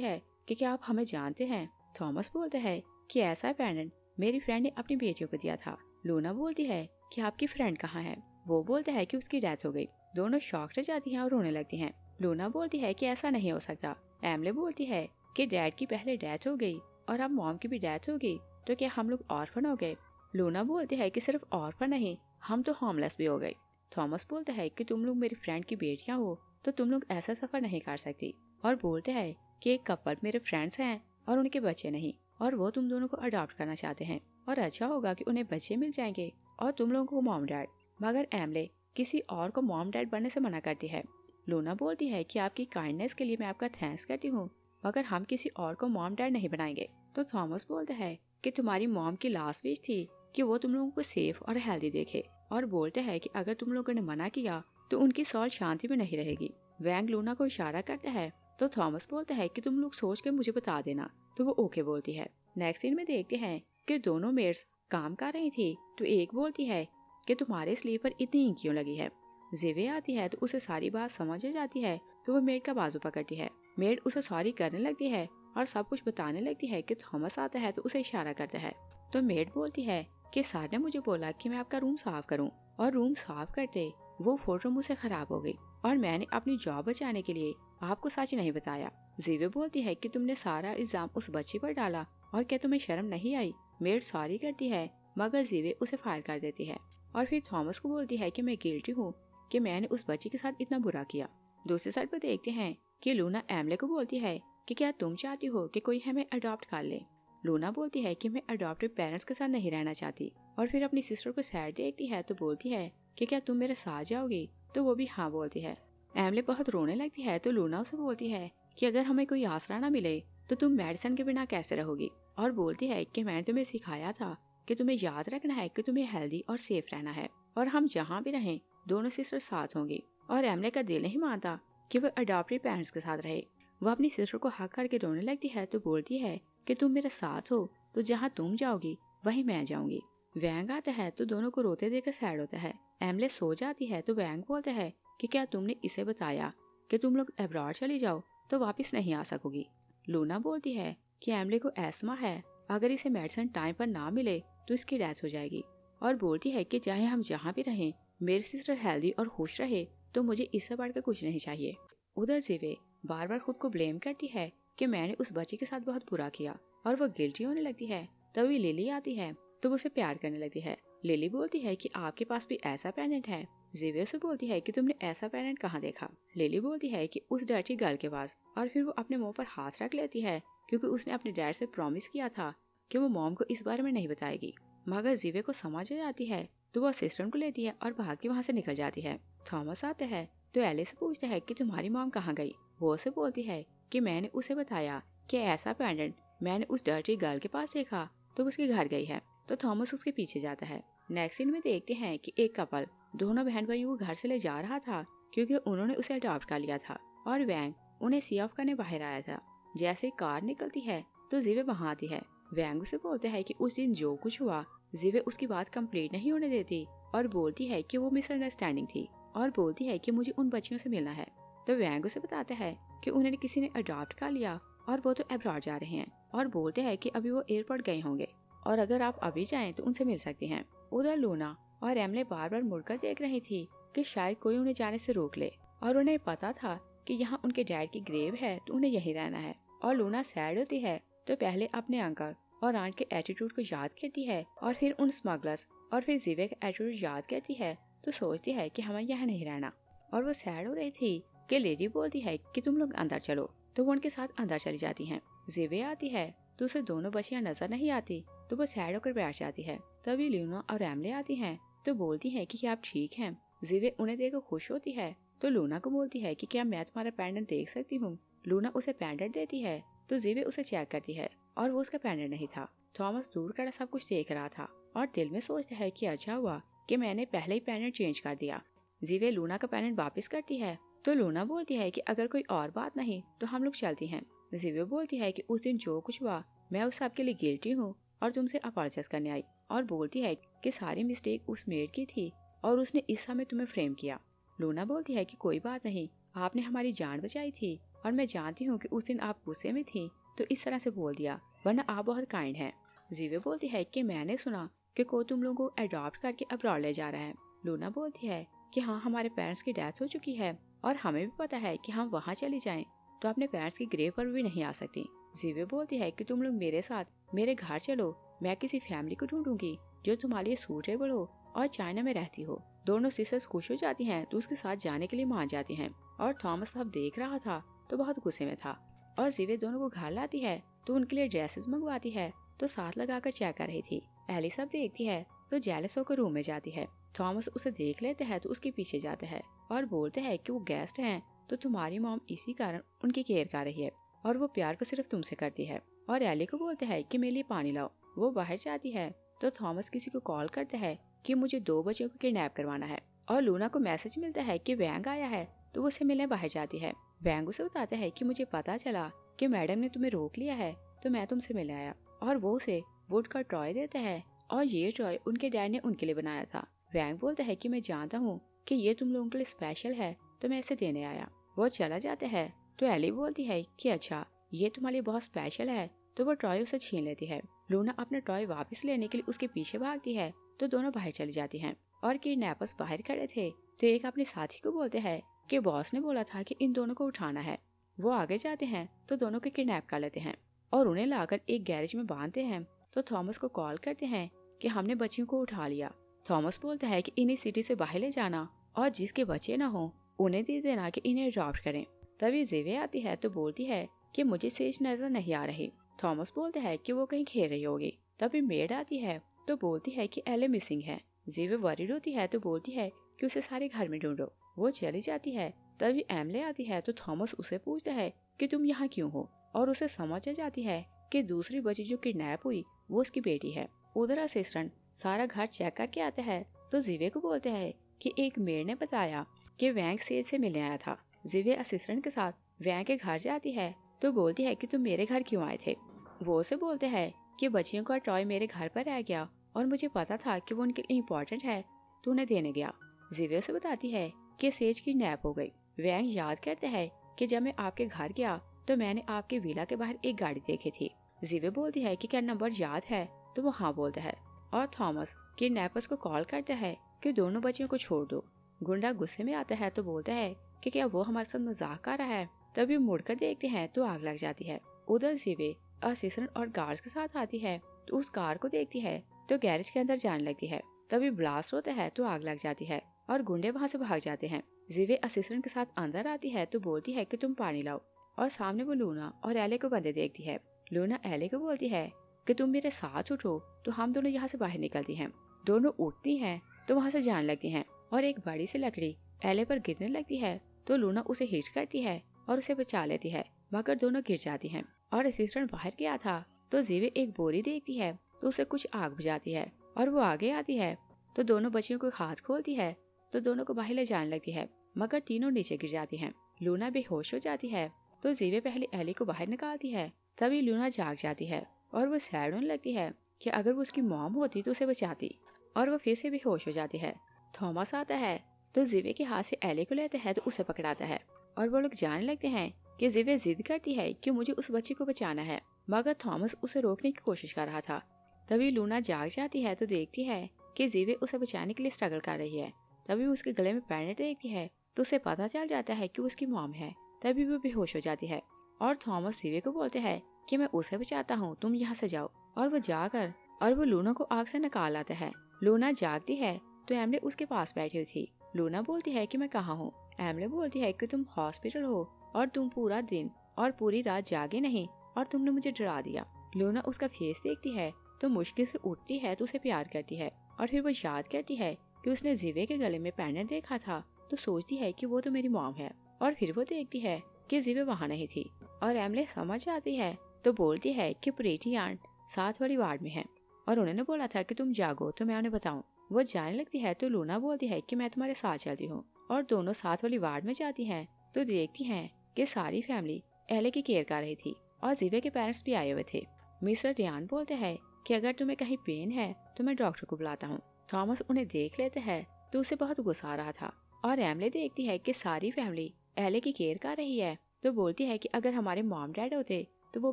है कि क्या आप हमें जानते हैं। थॉमस बोलता है कि ऐसा पेंडेंट मेरी फ्रेंड ने अपनी बेटियों को दिया था। लूना बोलती है कि आपकी फ्रेंड कहाँ है। वो बोलता है कि उसकी डेथ हो गई। दोनों शॉक रह जाती हैं और रोने लगती हैं। लूना बोलती है कि ऐसा नहीं हो सकता। एमले बोलती है कि डैड की पहले डेथ हो गई और अब मॉम की भी डेथ हो गई तो क्या हम लोग ऑर्फन हो गए। लूना बोलती है कि सिर्फ ऑर्फन नहीं, हम तो होमलेस भी हो गए। थॉमस बोलता है कि तुम लोग मेरी फ्रेंड की बेटियां हो तो तुम लोग ऐसा सफर नहीं कर सकती, और बोलते हैं कि एक कपल मेरे फ्रेंड्स हैं और उनके बच्चे नहीं, और वो तुम दोनों को अडॉप्ट करना चाहते हैं और अच्छा होगा कि उन्हें बच्चे मिल जाएंगे और तुम लोगों को मॉम डैड। मगर एमले किसी और को मॉम डैड बनने से मना करती है। लूना बोलती है कि आपकी काइंडनेस के लिए मैं आपका थैंक्स करती हूँ, मगर हम किसी और को मॉम डैड नहीं बनाएंगे। तो थॉमस बोलता है कि तुम्हारी मॉम की लास्ट विश थी कि वो तुम लोगों को सेफ और हेल्दी देखे, और बोलते हैं कि अगर तुम लोगों ने मना किया तो उनकी सॉल शांति में नहीं रहेगी। वैंग लूना को इशारा करता है तो थॉमस बोलता है कि तुम लोग सोच के मुझे बता देना, तो वो ओके बोलती है। नेक्स्ट सीन में देखते हैं कि दोनों मेड्स काम कर रही थी तो एक बोलती है कि तुम्हारे स्लीव पर इतनी इंक क्यों लगी है। जिवे आती है तो उसे सारी बात समझ आ जाती है तो वो मेड का बाजू पकड़ती है। मेड उसे सॉरी करने लगती है और सब कुछ बताने लगती है कि थॉमस आता है तो उसे इशारा करता है। तो मेड बोलती है कि सर ने मुझे बोला कि मैं आपका रूम साफ करूं, और रूम साफ करते वो फोटो मुझसे खराब हो गई और मैंने अपनी जॉब बचाने के लिए आपको सच नहीं बताया। जिवे बोलती है कि तुमने सारा इल्जाम उस बच्ची पर डाला और क्या तुम्हें शर्म नहीं आई। मेड सॉरी करती है मगर जिवे उसे फायर कर देती है और फिर थॉमस को बोलती है कि मैं गिल्टी हूँ कि मैंने उस बच्ची के साथ इतना बुरा किया। दूसरी साइड पर देखते हैं कि लूना एमले को बोलती है कि क्या तुम चाहती हो कि कोई हमें अडॉप्ट कर ले। लूना बोलती है कि मैं अडॉप्टिव पेरेंट्स के साथ नहीं रहना चाहती, और फिर अपनी सिस्टर को सैड देखती है तो बोलती है कि क्या तुम मेरे साथ जाओगी, तो वो भी हाँ बोलती है। एमले बहुत रोने लगती है तो लूना उसे बोलती है कि अगर हमें कोई आसरा ना मिले तो तुम मेडिसिन के बिना कैसे रहोगी, और बोलती है कि मैंने तुम्हें सिखाया था कि तुम्हें याद रखना है कि तुम्हें हेल्दी और सेफ रहना है, और हम जहाँ भी रहें दोनों सिस्टर साथ होंगी। और एमले का दिल नहीं मानता कि वो अडॉप्टिव पेरेंट्स के साथ रहे। वो अपनी सिस्टर को हक करके रोने लगती है तो बोलती है कि तुम मेरे साथ हो तो जहाँ तुम जाओगी वहीं मैं जाऊंगी। वैंग आता है तो दोनों को रोते देखकर सैड होता है। एमले सो जाती है तो वैंग बोलता है कि क्या तुमने इसे बताया कि तुम लोग अब्रॉड चली जाओ तो वापस नहीं आ सकोगी। लूना बोलती है कि एमले को एस्मा है, अगर इसे मेडिसिन टाइम पर ना मिले तो इसकी डेथ हो जाएगी, और बोलती है कि चाहे हम जहाँ भी रहें मेरी सिस्टर हेल्दी और खुश रहे तो मुझे इससे बढ़कर कुछ नहीं चाहिए। उधर जिवे बार बार खुद को ब्लेम करती है कि मैंने उस बच्चे के साथ बहुत बुरा किया, और वो गिल्टी होने लगती है। तभी लिली आती है तो वो उसे प्यार करने लगती है। लिली बोलती है कि आपके पास भी ऐसा पेंडेंट है। जिवे से बोलती है कि तुमने ऐसा पेंडेंट कहाँ देखा। लिली बोलती है कि उस डर्टी गर्ल के पास, और फिर वो अपने मुंह पर हाथ रख लेती है क्योंकि उसने अपने डैड से प्रॉमिस किया था कि वो मॉम को इस बारे में नहीं बताएगी। मगर जिवे को समझ आ जाती है तो वो असिस्टेंट को लेती है और भाग के वहाँ से निकल जाती है। थॉमस आता है तो एलिस से पूछता है कि तुम्हारी मॉम कहाँ गई। वो उसे बोलती है कि मैंने उसे बताया कि ऐसा पेंडेंट मैंने उस डर्टी गर्ल के पास देखा तो उसके घर गई है। तो थॉमस उसके पीछे जाता है। नेक्स्ट सीन में देखते हैं कि एक कपल दोनों बहन भाइयों को घर से ले जा रहा था क्योंकि उन्होंने उसे अडॉप्ट कर लिया था, और वैंग उन्हें सी ऑफ करने बाहर आया था। जैसे कार निकलती है तो जिवे वहाँ आती है वैंग उसे बोलता है कि उस दिन जो कुछ हुआ, जिवे उसकी बात कंप्लीट नहीं होने देती और बोलती है कि वो मिसअंडरस्टैंडिंग थी और बोलती है कि मुझे उन बच्चियों से मिलना है। तो वैंग उसे बताता है कि उन्हें किसी ने अडॉप्ट कर लिया और वो तो अब्रॉड जा रहे हैं और बोलते हैं कि अभी वो एयरपोर्ट गए होंगे और अगर आप अभी जाएं तो उनसे मिल सकती हैं। उधर लूना और एमले बार बार मुड़कर देख रही थी कि शायद कोई उन्हें जाने से रोक ले और उन्हें पता था कि यहाँ उनके डैड की ग्रेव है तो उन्हें यहीं रहना है। और लूना सैड होती है तो पहले अपने अंकल और आंट के एटीट्यूड को याद करती है और फिर उन स्मगलर्स और फिर जिवे का एटीट्यूड याद करती है तो सोचती है कि हमें यहाँ नहीं रहना। और वो सैड हो रही थी कि लेडी बोलती है कि तुम लोग अंदर चलो, तो वो उनके साथ अंदर चली जाती हैं। जिवे आती है तो उसे दोनों बच्चियां नजर नहीं आती तो वो सैड होकर बैठ जाती है। तभी लूना और एमले आती हैं तो बोलती है कि क्या आप ठीक हैं। जिवे उन्हें देखकर खुश होती है तो लूना को बोलती है कि क्या मैं तुम्हारा पेंडेंट देख सकती हूँ। लूना उसे पेंडेंट देती है तो जिवे उसे चेक करती है और वो उसका पेंडेंट नहीं था। थॉमस दूर खड़ा सब कुछ देख रहा था और दिल में सोचता है कि अच्छा हुआ कि मैंने पहले ही पेंडेंट चेंज कर दिया। जिवे लूना का पेंडेंट वापस करती है तो लूना बोलती है कि अगर कोई और बात नहीं तो हम लोग चलती हैं। जिवे बोलती है कि उस दिन जो कुछ हुआ मैं उस सब के लिए गिल्टी हूँ और तुमसे अपॉलोजाइज करने आई और बोलती है कि सारी मिस्टेक उस मेड की थी और उसने इस समय तुम्हें फ्रेम किया। लूना बोलती है कि कोई बात नहीं, आपने हमारी जान बचाई थी और मैं जानती हूँ कि उस दिन आप गुस्से में थी तो इस तरह से बोल दिया, वरना आप बहुत काइंड हैं। जिवे बोलती है कि मैंने सुना कि कोई तुम लोगों को अडॉप्ट करके अब्रॉड ले जा रहा है। लूना बोलती है कि हाँ, हमारे पेरेंट्स की डेथ हो चुकी है और हमें भी पता है कि हम वहाँ चली जाएं तो अपने पेरेंट्स की ग्रेव पर भी नहीं आ सकती। जिवे बोलती है कि तुम लोग मेरे साथ मेरे घर चलो, मैं किसी फैमिली को ढूंढूंगी जो तुम्हारे लिए सूटेबल हो और चाइना में रहती हो। दोनों सिस्टर्स खुश हो जाती हैं तो उसके साथ जाने के लिए मान जाती हैं और थॉमस साहब देख रहा था तो बहुत गुस्से में था और जिवे दोनों को घर लाती है तो उनके लिए ड्रेसेस मंगवाती है तो साथ लगाकर चेक कर रही थी। एली सब देखती है तो जेलस होकर रूम में जाती है। थॉमस उसे देख लेते हैं तो उसके पीछे जाते हैं और बोलते हैं कि वो गेस्ट हैं तो तुम्हारी मॉम इसी कारण उनकी केयर कर रही है और वो प्यार को सिर्फ तुमसे करती है। और एली को बोलते हैं कि मेरे लिए पानी लाओ। वो बाहर जाती है तो थॉमस किसी को कॉल करता है कि मुझे 2 बच्चों को किडनैप करवाना है और लूना को मैसेज मिलता है कि वैंग आया है तो वो उसे मिलने बाहर जाती है। वैंग उसे बताता है कि मुझे पता चला कि मैडम ने तुम्हें रोक लिया है तो मैं तुमसे मिलने आया और वो उसे वुड का टॉय देता है और ये टॉय उनके डैड ने उनके लिए बनाया था। वैंग बोलता है कि मैं जानता हूँ कि ये तुम लोगों के लिए स्पेशल है तो मैं इसे देने आया। वो चला जाता है तो एली बोलती है कि अच्छा ये तुम्हारे लिए बहुत स्पेशल है तो वो टॉय उसे छीन लेती है। लूना अपने टॉय वापस लेने के लिए उसके पीछे भागती है तो दोनों बाहर चली जाती हैं और किडनैपर्स बाहर खड़े थे तो एक अपने साथी को बोलते हैं कि बॉस ने बोला था कि इन दोनों को उठाना है। वो आगे जाते हैं तो दोनों को किडनैप कर लेते हैं और उन्हें लाकर एक गैरेज में बांधते हैं। तो थॉमस को कॉल करते हैं कि हमने बच्चियों को उठा लिया। थॉमस बोलता है कि इन्हें सिटी से बाहर ले जाना और जिसके बच्चे ना हो उन्हें दे देना कि इन्हें अडॉप्ट करें। तभी जिवे आती है तो बोलती है कि मुझे सेज नजर नहीं आ रही। थॉमस बोलता है कि वो कहीं खेल रही होगी। तभी मेड आती है तो बोलती है कि एले मिसिंग है। जिवे वरीड होती है तो बोलती है कि उसे सारे घर में ढूंढो। वो चली जाती है। तभी एमले आती है तो थॉमस उसे पूछता है कि तुम यहाँ क्यों हो और उसे समझ आ जाती है कि दूसरी बच्ची जो किडनैप हुई वो उसकी बेटी है। उधर असिस्टेंट सारा घर चेक करके आता है तो जिवे को बोलते हैं कि एक मेड ने बताया कि वैंग सेज से मिलने आया था। जिवे असिस्टेंट के साथ वैंग के घर जाती है तो बोलती है कि तुम मेरे घर क्यों आए थे। वो उसे बोलते हैं कि बच्चियों का टॉय मेरे घर पर रह गया और मुझे पता था कि वो उनके लिए इम्पोर्टेंट है तो उन्हें देने गया। जिवे उसे बताती है कि सेज किडनैप हो गई। वैंग याद करते हैं कि जब मैं आपके घर गया तो मैंने आपके विला के बाहर एक गाड़ी देखी थी। जिवे बोलती है कि क्या नंबर याद है तो वो हाँ बोलता है और थॉमस किडनैपर्स को कॉल करता है कि दोनों बच्चियों को छोड़ दो। गुंडा गुस्से में आता है तो बोलता है कि क्या वो हमारे साथ मजाक कर रहा है। तभी मुड़कर देखते हैं तो आग लग जाती है। उधर जिवे असिस्टेंट और गार्ड्स के साथ आती है तो उस कार को देखती है तो गैरेज के अंदर जाने लगती है। तभी ब्लास्ट होता है तो आग लग जाती है और गुंडे वहाँ से भाग जाते हैं। जिवे असिस्टेंट के साथ अंदर आती है तो बोलती है कि तुम पानी लाओ और सामने वो लूना और एले को बंदे देखती है। लूना एले को बोलती है कि तुम मेरे साथ उठो तो हम दोनों यहाँ से बाहर निकलती हैं। दोनों उठती हैं तो वहाँ से जाने लगती हैं और एक बड़ी सी लकड़ी एले पर गिरने लगती है तो लूना उसे हिट करती है और उसे बचा लेती है मगर दोनों गिर जाती हैं। और असिस्टेंट बाहर गया था तो जिवे एक बोरी देखती है तो उसे कुछ आग बुझाती है और वो आगे आती है तो दोनों बच्चियों को हाथ खोलती है तो दोनों को बाहर ले जाने लगती है मगर तीनों नीचे गिर जाती हैं। लूना बेहोश हो जाती है तो जिवे पहले एली को बाहर निकालती है। तभी लूना जाग जाती है और वो सैड होने लगती है कि अगर वो उसकी मॉम होती तो उसे बचाती, और वो फिर से बेहोश हो जाती है। थॉमस आता है तो जिवे के हाथ से एले को लेता है तो उसे पकड़ाता है, और वो लोग जानने लगते हैं कि जिवे जिद करती है कि मुझे उस बच्चे को बचाना है, मगर थॉमस उसे रोकने की कोशिश कर रहा था। तभी लूना जाग जाती है तो देखती है कि जिवे उसे बचाने के लिए स्ट्रगल कर रही है। तभी उसके गले में पेंडेंट देखती है तो उसे पता चल जाता है कि वो उसकी मॉम है। तभी वो बेहोश हो जाती है, और थॉमस जिवे को बोलते हैं कि मैं उसे बचाता हूँ, तुम यहाँ से जाओ। और वो जाकर और वो लूना को आग से निकाल लाता है। लूना जागती है तो एमले उसके पास बैठी हुई थी। लूना बोलती है कि मैं कहाँ हूँ। एमले बोलती है कि तुम हॉस्पिटल हो और तुम पूरा दिन और पूरी रात जागे नहीं और तुमने मुझे डरा दिया। लूना उसका फेस देखती है तो मुश्किल से उठती है तो उसे प्यार करती है, और फिर वो याद करती है कि उसने जिवे के गले में पेंडेंट देखा था तो सोचती है कि वो तो मेरी मॉम है। और फिर वो देखती है कि जिवे वहाँ नहीं थी, और एमले समझ जाती है तो बोलती है कि प्रीटी आंट 7 वाली वार्ड में है और उन्होंने बोला था कि तुम जागो तो मैं उन्हें बताऊं। वो जाने लगती है तो लूना बोलती है कि मैं तुम्हारे साथ चलती हूँ, और दोनों 7 वाली वार्ड में जाती हैं तो देखती हैं कि सारी फैमिली एले की केयर कर रही थी और जिवे के पेरेंट्स भी आए हुए थे। मिस्टर रियान बोलते हैं कि अगर तुम्हें कहीं पेन है तो मैं डॉक्टर को बुलाता हूँ। थॉमस उन्हें देख लेते हैं तो उसे बहुत गुस्सा आ रहा था, और एमले देखती है कि सारी फैमिली एले की केयर कर रही है तो बोलती है कि अगर हमारे मॉम डैड होते तो वो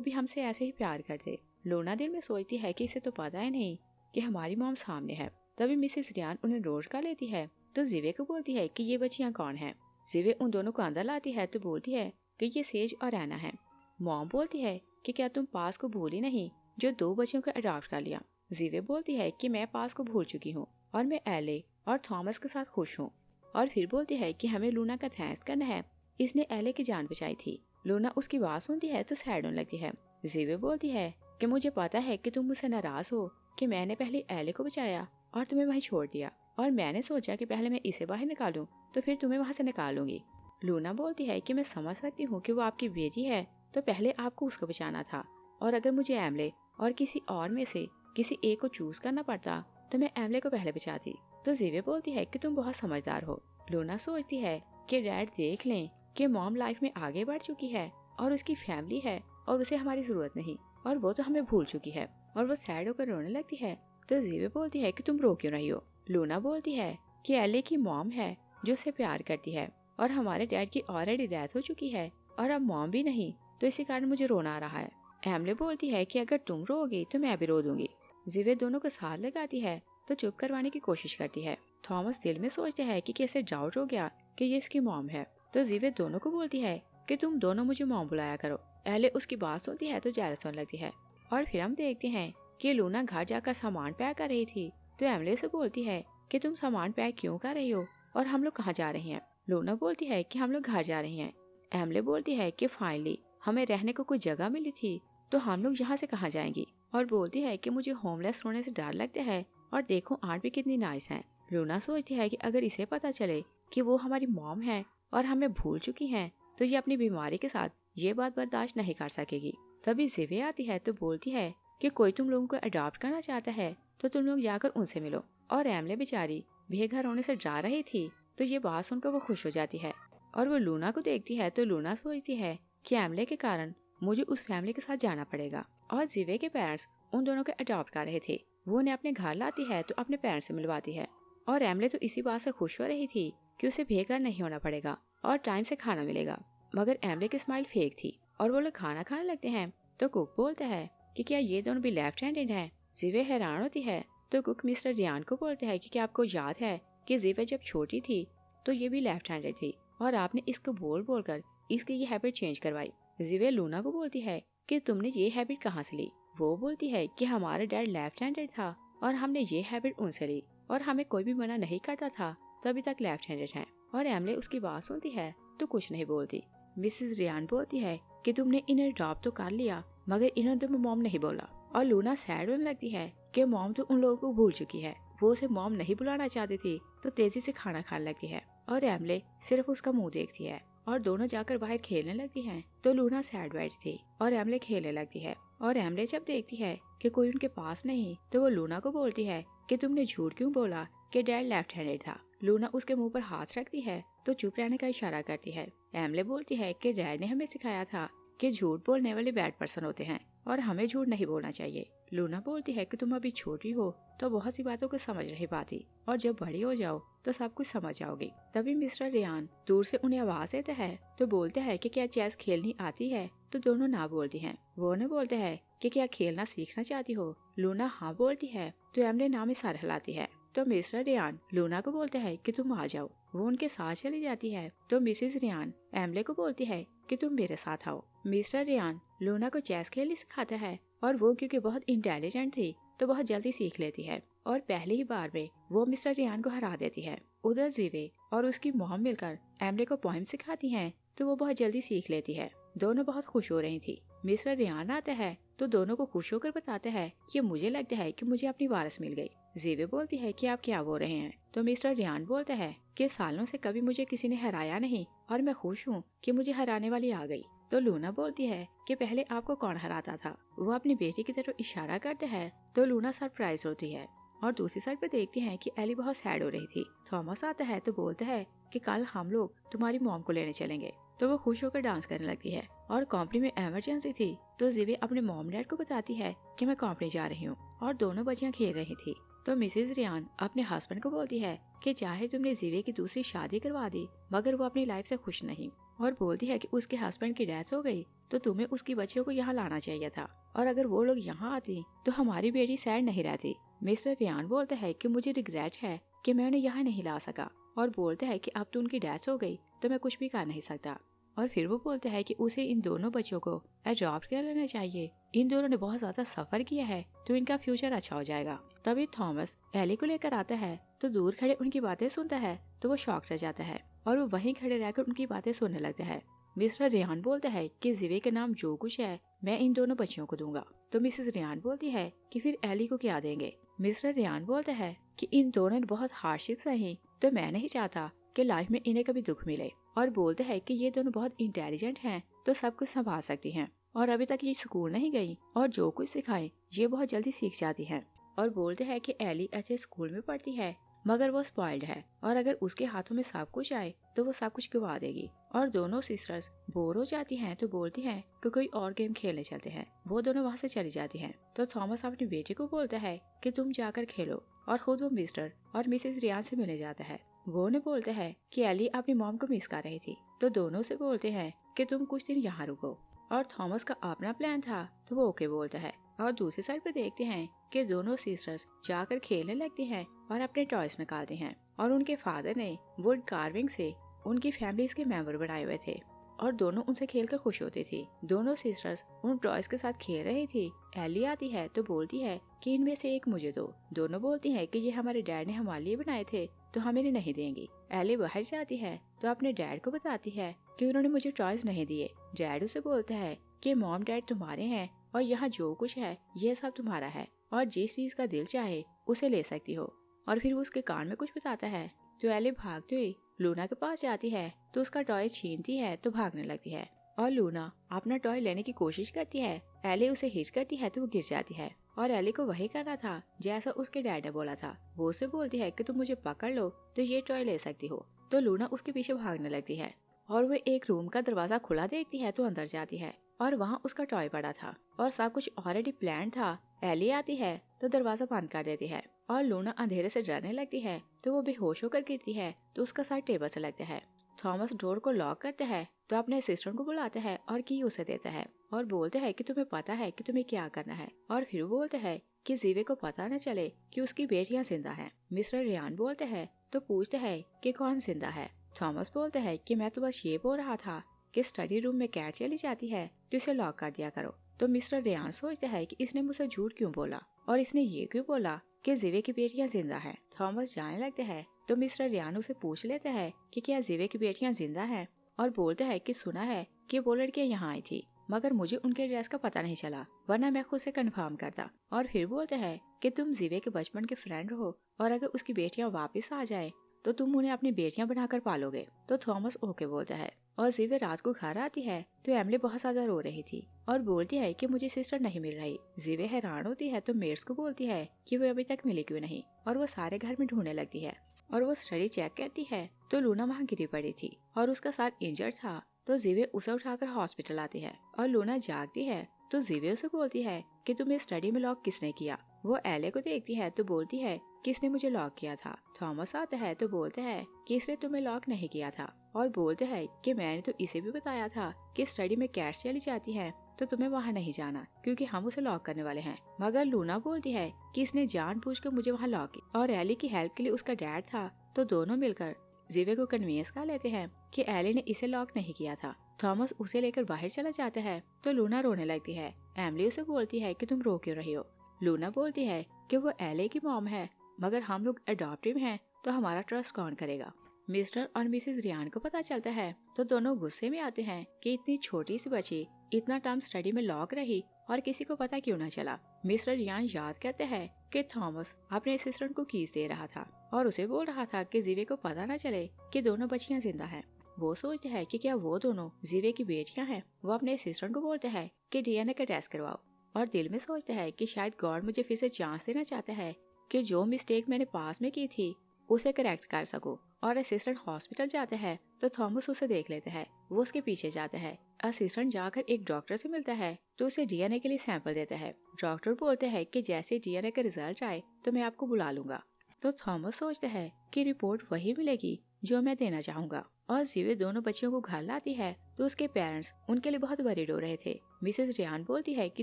भी हमसे ऐसे ही प्यार करते। लूना दिल में सोचती है कि इसे तो पता ही नहीं कि हमारी मॉम सामने है। तभी मिसेस रियान उन्हें रोज कर लेती है तो जिवे को बोलती है कि ये बच्चियां कौन है। जिवे उन दोनों को अंदर लाती है तो बोलती है कि ये सेज और ऐना है। मॉम बोलती है कि क्या तुम पास को भूली नहीं जो 2 बच्चों को अडॉप्ट कर लिया। जिवे बोलती है कि मैं पास को भूल चुकी हूँ और मैं एले और थॉमस के साथ खुश हूँ। और फिर बोलती है कि हमें लूना का थैंक्स करना है, इसने एले की जान बचाई थी। लूना उसकी बात सुनती है तो सैड होने लगती है। जिवे बोलती है कि मुझे पता है कि तुम मुझसे नाराज हो कि मैंने पहले एले को बचाया और तुम्हें वहीं छोड़ दिया, और मैंने सोचा कि पहले मैं इसे बाहर निकालूं तो फिर तुम्हें वहां से निकालूंगी। लूना बोलती है कि मैं समझ सकती हूँ कि वो आपकी बेटी है तो पहले आपको उसको बचाना था, और अगर मुझे एमले और किसी और में से किसी एक को चूज करना पड़ता तो मैं एमले को पहले बचाती। तो जिवे बोलती है कि तुम बहुत समझदार हो। लूना सोचती है कि डैड देख लें कि मॉम लाइफ में आगे बढ़ चुकी है और उसकी फैमिली है और उसे हमारी जरूरत नहीं, और वो तो हमें भूल चुकी है, और वो सैड होकर रोने लगती है। तो जिवे बोलती है कि तुम रो क्यों रही हो। लूना बोलती है कि एले की मॉम है जो उसे प्यार करती है, और हमारे डैड की ऑलरेडी डेथ हो चुकी है और अब मॉम भी नहीं, तो इसी कारण मुझे रोना आ रहा है। एमले बोलती है कि अगर तुम रोओगी तो मैं भी रो दूंगी। जिवे दोनों को साथ लगाती है तो चुप करवाने की कोशिश करती है। थॉमस दिल में सोचता है कि कैसे डाउट हो गया कि ये इसकी मॉम है। तो जिवे दोनों को बोलती है कि तुम दोनों मुझे मॉम बुलाया करो। एले उसकी बात सुनती है तो जेलस होने लगती है। और फिर हम देखते हैं कि लूना घर जाकर सामान पैक कर रही थी तो एमले से बोलती है कि तुम सामान पैक क्यों कर रही हो और हम लोग कहाँ जा रहे हैं। लूना बोलती है कि हम लोग घर जा रहे हैं। एमले बोलती है कि फाइनली हमें रहने को कोई जगह मिली थी तो हम लोग यहाँ से कहाँ जाएंगी, और बोलती है कि मुझे होमलेस होने से डर लगता है, और देखो आंट भी कितनी नाइस है। लूना सोचती है कि अगर इसे पता चले कि वो हमारी मॉम है और हमें भूल चुकी हैं तो ये अपनी बीमारी के साथ ये बात बर्दाश्त नहीं कर सकेगी। तभी जिवे आती है तो बोलती है कि कोई तुम लोगों को अडॉप्ट करना चाहता है तो तुम लोग जाकर उनसे मिलो। और एमले बेचारी बेघर होने से डरा रही थी तो ये बात सुनकर वो खुश हो जाती है, और वो लूना को देखती है तो लूना सोचती है कि एमले के कारण मुझे उस फैमिली के साथ जाना पड़ेगा। और जिवे के पेरेंट्स उन दोनों को अडॉप्ट कर रहे थे, वो उन्हें अपने घर लाती है तो अपने पेरेंट्स से मिलवाती है। और एमले तो इसी बात से खुश हो रही थी कि उसे बेघर नहीं होना पड़ेगा और टाइम से खाना मिलेगा, मगर एमले की स्माइल फेक थी। और वो लोग खाना खाने लगते हैं तो कुक बोलता है कि क्या ये दोनों भी लेफ्ट हैंडेड हैं। जिवे हैरान होती है तो कुक मिस्टर रियान को बोलते हैं कि क्या आपको याद है कि जिवे जब छोटी थी तो ये भी लेफ्ट हैंडेड थी और आपने इसको बोल बोलकर इसकी ये हैबिट चेंज करवाई। जिवे लूना को बोलती है कि तुमने ये हैबिट कहाँ से ली। वो बोलती है कि हमारा डैड लेफ्ट हैंडेड था और हमने ये हैबिट उनसे ली और हमें कोई भी मना नहीं करता था तो अभी तक लेफ्ट हैंडेड हैं। और एमले उसकी बात सुनती है तो कुछ नहीं बोलती। मिसेस रियान बोलती है कि तुमने इन्हें ड्रॉप तो कर लिया मगर इन्होंने तुम्हें मॉम नहीं बोला। और लूना सैड होने लगती है कि मॉम तो उन लोगों को भूल चुकी है, वो उसे मॉम नहीं बुलाना चाहती थी तो तेजी से खाना खाने लगती है। और एमले सिर्फ उसका मुंह देखती है और दोनों जाकर बाहर खेलने लगती हैं। तो लूना सैड बैठी थी और एमले खेलने लगती है। और एमले जब देखती है कि कोई उनके पास नहीं तो वो लूना को बोलती है कि तुमने झूठ क्यों बोला कि डैड लेफ्ट हैंडेड था। लूना उसके मुंह पर हाथ रखती है तो चुप रहने का इशारा करती है। एमले बोलती है कि डैड ने हमें सिखाया था कि झूठ बोलने वाले बैड पर्सन होते हैं और हमें झूठ नहीं बोलना चाहिए। लूना बोलती है कि तुम अभी छोटी हो तो बहुत सी बातों को समझ नहीं पाती और जब बड़ी हो जाओ तो सब कुछ समझ जाओगी। तभी मिस्टर रियान दूर से उन्हें आवाज देता है तो बोलते हैं कि क्या चेस खेलनी आती है, तो दोनों ना बोलती हैं। वो उन्हें बोलते हैं कि क्या खेलना सीखना चाहती हो। लूना हाँ बोलती है तो एमले नाम में सर हिलाती है। तो मिस्टर रियान लूना को बोलते हैं कि तुम आ जाओ। वो उनके साथ चली जाती है तो मिसेस रियान एमले को बोलती है कि तुम मेरे साथ आओ। मिस्टर रियान लूना को चेस खेलनी सिखाता है और वो क्योंकि बहुत इंटेलिजेंट थी तो बहुत जल्दी सीख लेती है और पहली ही बार में वो मिस्टर रियान को हरा देती है। उधर जीवे और उसकी मॉम मिलकर एमले को पोएम सिखाती हैं तो वो बहुत जल्दी सीख लेती है। दोनों बहुत खुश हो रही थी। मिस्टर रियान आता है तो दोनों को खुश होकर बताता है कि मुझे लगता है कि मुझे अपनी वारिस मिल गई। जीवे बोलती है कि आप क्या बोल रहे हैं, तो मिस्टर रियान बोलता है कि सालों से कभी मुझे किसी ने हराया नहीं और मैं खुश हूँ कि मुझे हराने वाली आ गई। तो लूना बोलती है कि पहले आपको कौन हराता था। वो अपनी बेटी की तरफ इशारा करते हैं तो लूना सरप्राइज होती है और दूसरी साइड पे देखती है कि एली बहुत सैड हो रही थी। थॉमस आता है तो बोलता है कि कल हम लोग तुम्हारी मॉम को लेने चलेंगे। तो वो खुश होकर डांस करने लगती है और कंपनी में इमरजेंसी थी तो जीवे अपने मॉम डैड को बताती है कि मैं कंपनी जा रही हूँ और दोनों बच्चियां खेल रही थी। तो मिसेज रियान अपने हस्बैंड को बोलती है कि चाहे तुमने जीवे की दूसरी शादी करवा दी मगर वो अपनी लाइफ से खुश नहीं और बोलती है कि उसके हस्बैंड की डेथ हो गई तो तुम्हें उसकी बच्चियों को यहाँ लाना चाहिए था और अगर वो लोग यहाँ आती तो हमारी बेटी सैड नहीं रहती। मिस्टर रियान बोलता है कि मुझे रिग्रेट है कि मैं उन्हें यहाँ नहीं ला सका और बोलता है कि अब तो उनकी डेथ हो गई तो मैं कुछ भी कर नहीं सकता। और फिर वो बोलते हैं कि उसे इन दोनों बच्चों को अडॉप्ट कर लेना चाहिए। इन दोनों ने बहुत ज्यादा सफर किया है तो इनका फ्यूचर अच्छा हो जाएगा। तभी थॉमस एली को लेकर आता है तो दूर खड़े उनकी बातें सुनता है तो वो शॉक रह जाता है और वो वहीं खड़े रहकर उनकी बातें सुनने लगता है। मिस्टर रियान बोलता है कि जीवे के नाम जो कुछ है मैं इन दोनों बच्चियों को दूंगा। तो मिसेस रियान बोलती है कि फिर एली को क्या देंगे। मिस्टर रियान बोलता है कि इन दोनों ने बहुत हार्डशिप सही तो मैं नहीं चाहता कि लाइफ में इन्हें कभी दुख मिले और बोलते हैं कि ये दोनों बहुत इंटेलिजेंट हैं तो सब कुछ संभाल सकती हैं और अभी तक ये स्कूल नहीं गई और जो कुछ सिखाएं ये बहुत जल्दी सीख जाती हैं। और बोलते हैं कि एली अच्छे स्कूल में पढ़ती है मगर वो स्पॉइल्ड है और अगर उसके हाथों में सब कुछ आए तो वो सब कुछ गवा देगी। और दोनों सिस्टर्स बोर हो जाती हैं तो बोलती हैं कि कोई और गेम खेलने चलते हैं। वो दोनों वहाँ से चली जाती हैं तो थॉमस अपनी बेटी को बोलता है कि तुम जाकर खेलो और खुद वो मिस्टर और मिसेस रियान से मिलने जाता है। वो उन्हें बोलते हैं कि एली अपनी मॉम को मिस कर रही थी तो दोनों से बोलते हैं कि तुम कुछ दिन यहाँ रुको। और थॉमस का अपना प्लान था तो वो ओके बोलता है। और दूसरी साइड पे देखते हैं कि दोनों सिस्टर्स जाकर खेलने लगती हैं और अपने टॉयज निकालते हैं और उनके फादर ने वुड कार्विंग से उनकी फैमिलीज के मेंबर बनाए हुए थे और दोनों उनसे खेलकर खुश होती थी। दोनों सिस्टर्स उन टॉयज के साथ खेल रही थी। एली आती है तो बोलती है कि इनमें से एक मुझे दो। दोनों बोलती हैं कि ये हमारे डैड ने हमारे लिए बनाए थे तो हमें नहीं देंगी। एली बाहर जाती है तो अपने डैड को बताती है कि उन्होंने मुझे टॉयज नहीं दिए। डैड उसे बोलता है कि मॉम डैड तुम्हारे हैं और यहाँ जो कुछ है ये सब तुम्हारा है और जिस चीज का दिल चाहे उसे ले सकती हो। और फिर वो उसके कान में कुछ बताता है तो एली भागती हुई लूना के पास जाती है तो उसका टॉय छीनती है तो भागने लगती है और लूना अपना टॉय लेने की कोशिश करती है। एली उसे हिट करती है तो वो गिर जाती है और एली को वही करना था जैसा उसके डैड ने बोला था। वो उसे बोलती है कि तुम मुझे पकड़ लो तो ये टॉय ले सकती हो। तो लूना उसके पीछे भागने लगती है और वो एक रूम का दरवाजा खुला देखती है तो अंदर जाती है और वहाँ उसका टॉय पड़ा था और सब कुछ ऑलरेडी प्लान था। एली आती है तो दरवाजा बंद कर देती है और लूना अंधेरे से डरने लगती है तो वो बेहोश होकर गिरती है तो उसका सर टेबल से लगता है। थॉमस डोर को लॉक करता है तो अपने असिस्टेंट को बुलाता है और की उसे देता है और बोलते हैं कि तुम्हें पता है कि तुम्हें क्या करना है। और फिर वो बोलते हैं कि जीवे को पता न चले कि उसकी बेटियां जिंदा हैं। मिस्टर रियान बोलते हैं तो पूछते हैं कि कौन जिंदा है। थॉमस बोलते हैं कि मैं तो बस ये बोल रहा था कि स्टडी रूम में कैट चली जाती है तो इसे लॉक कर दिया करो। तो मिस्टर रियान सोचता है कि इसने मुझसे झूठ क्यों बोला और इसने ये क्यों बोला कि जीवे की बेटियां जिंदा हैं। थॉमस जाने लगते हैं तो मिस्टर रियान उसे पूछ लेते हैं कि क्या जीवे की बेटियां जिंदा हैं और बोलते हैं कि सुना है कि वो लड़कियां यहाँ आई थी मगर मुझे उनके एड्रेस का पता नहीं चला वरना मैं खुद से कंफर्म करता। और फिर बोलते हैं कि तुम जीवे के बचपन के फ्रेंड हो और अगर उसकी बेटियां वापस आ जाए तो तुम उन्हें अपनी बेटियां बनाकर पालोगे। तो थॉमस ओके बोलता है और जीवे रात को घर आती है तो एमिली बहुत ज्यादा रो रही थी और बोलती है कि मुझे सिस्टर नहीं मिल रही। जीवे हैरान होती है तो मेड्स को बोलती है कि वो अभी तक मिली क्यों नहीं और वो सारे घर में ढूंढने लगती है और वो स्टडी चेक करती है तो लूना वहाँ गिरी पड़ी थी और उसका सर इंजर्ड था तो जिवे उसे उठाकर हॉस्पिटल आती है और लूना जागती है तो जिवे उसे बोलती है कि तुम्हें स्टडी में लॉक किसने किया। वो एले को देखती है तो बोलती है किसने मुझे लॉक किया था। थॉमस आता है तो बोलते हैं कि इसने तुम्हें लॉक नहीं किया था और बोलते हैं कि मैंने तो इसे भी बताया था कि स्टडी में कैट्स चली जाती हैं तो तुम्हें वहाँ नहीं जाना क्योंकि हम उसे लॉक करने वाले हैं। मगर लूना बोलती है कि इसने जानबूझकर मुझे वहाँ लॉक किया और एली की हेल्प के लिए उसका डैड था। तो दोनों मिलकर जिवे को कन्विंस कर लेते हैं कि एली ने इसे लॉक नहीं किया था। थॉमस उसे लेकर बाहर चला जाता है तो लूना रोने लगती है। एमली उसे बोलती है कि तुम रो क्यों रही हो। लूना बोलती है कि वो एले की मॉम है मगर हम लोग अडॉप्टिव हैं तो हमारा ट्रस्ट कौन करेगा। मिस्टर और मिसेस रियान को पता चलता है तो दोनों गुस्से में आते हैं कि इतनी छोटी सी बच्ची इतना टाइम स्टडी में लॉक रही और किसी को पता क्यों न चला। मिस्टर रियान याद करते हैं कि थॉमस अपने असिस्टेंट को कीज दे रहा था और उसे बोल रहा था कि जिवे को पता न चले कि दोनों बच्चियां जिंदा हैं। वो सोचते हैं कि क्या वो दोनों जिवे की बेटियां हैं। वो अपने असिस्टेंट को बोलते हैं कि डीएनए का टेस्ट करवाओ और दिल में सोचते हैं कि शायद गॉड मुझे फिर से चांस देना चाहता है कि जो मिस्टेक मैंने पास में की थी उसे करेक्ट कर सकूं। और असिस्टेंट हॉस्पिटल जाते हैं तो थॉमस उसे देख लेते हैं। वो उसके पीछे जाता है। असिस्टेंट जाकर एक डॉक्टर से मिलता है तो उसे डीएनए के लिए सैंपल देता है। डॉक्टर बोलते हैं कि जैसे डीएनए का रिजल्ट आए तो मैं आपको बुला लूंगा। तो थॉमस सोचता है कि रिपोर्ट वही मिलेगी जो मैं देना चाहूंगा। और जिवे दोनों बच्चियों को घर लाती है तो उसके पेरेंट्स उनके लिए बहुत वरीड हो रहे थे। मिसेस रियान बोलती है कि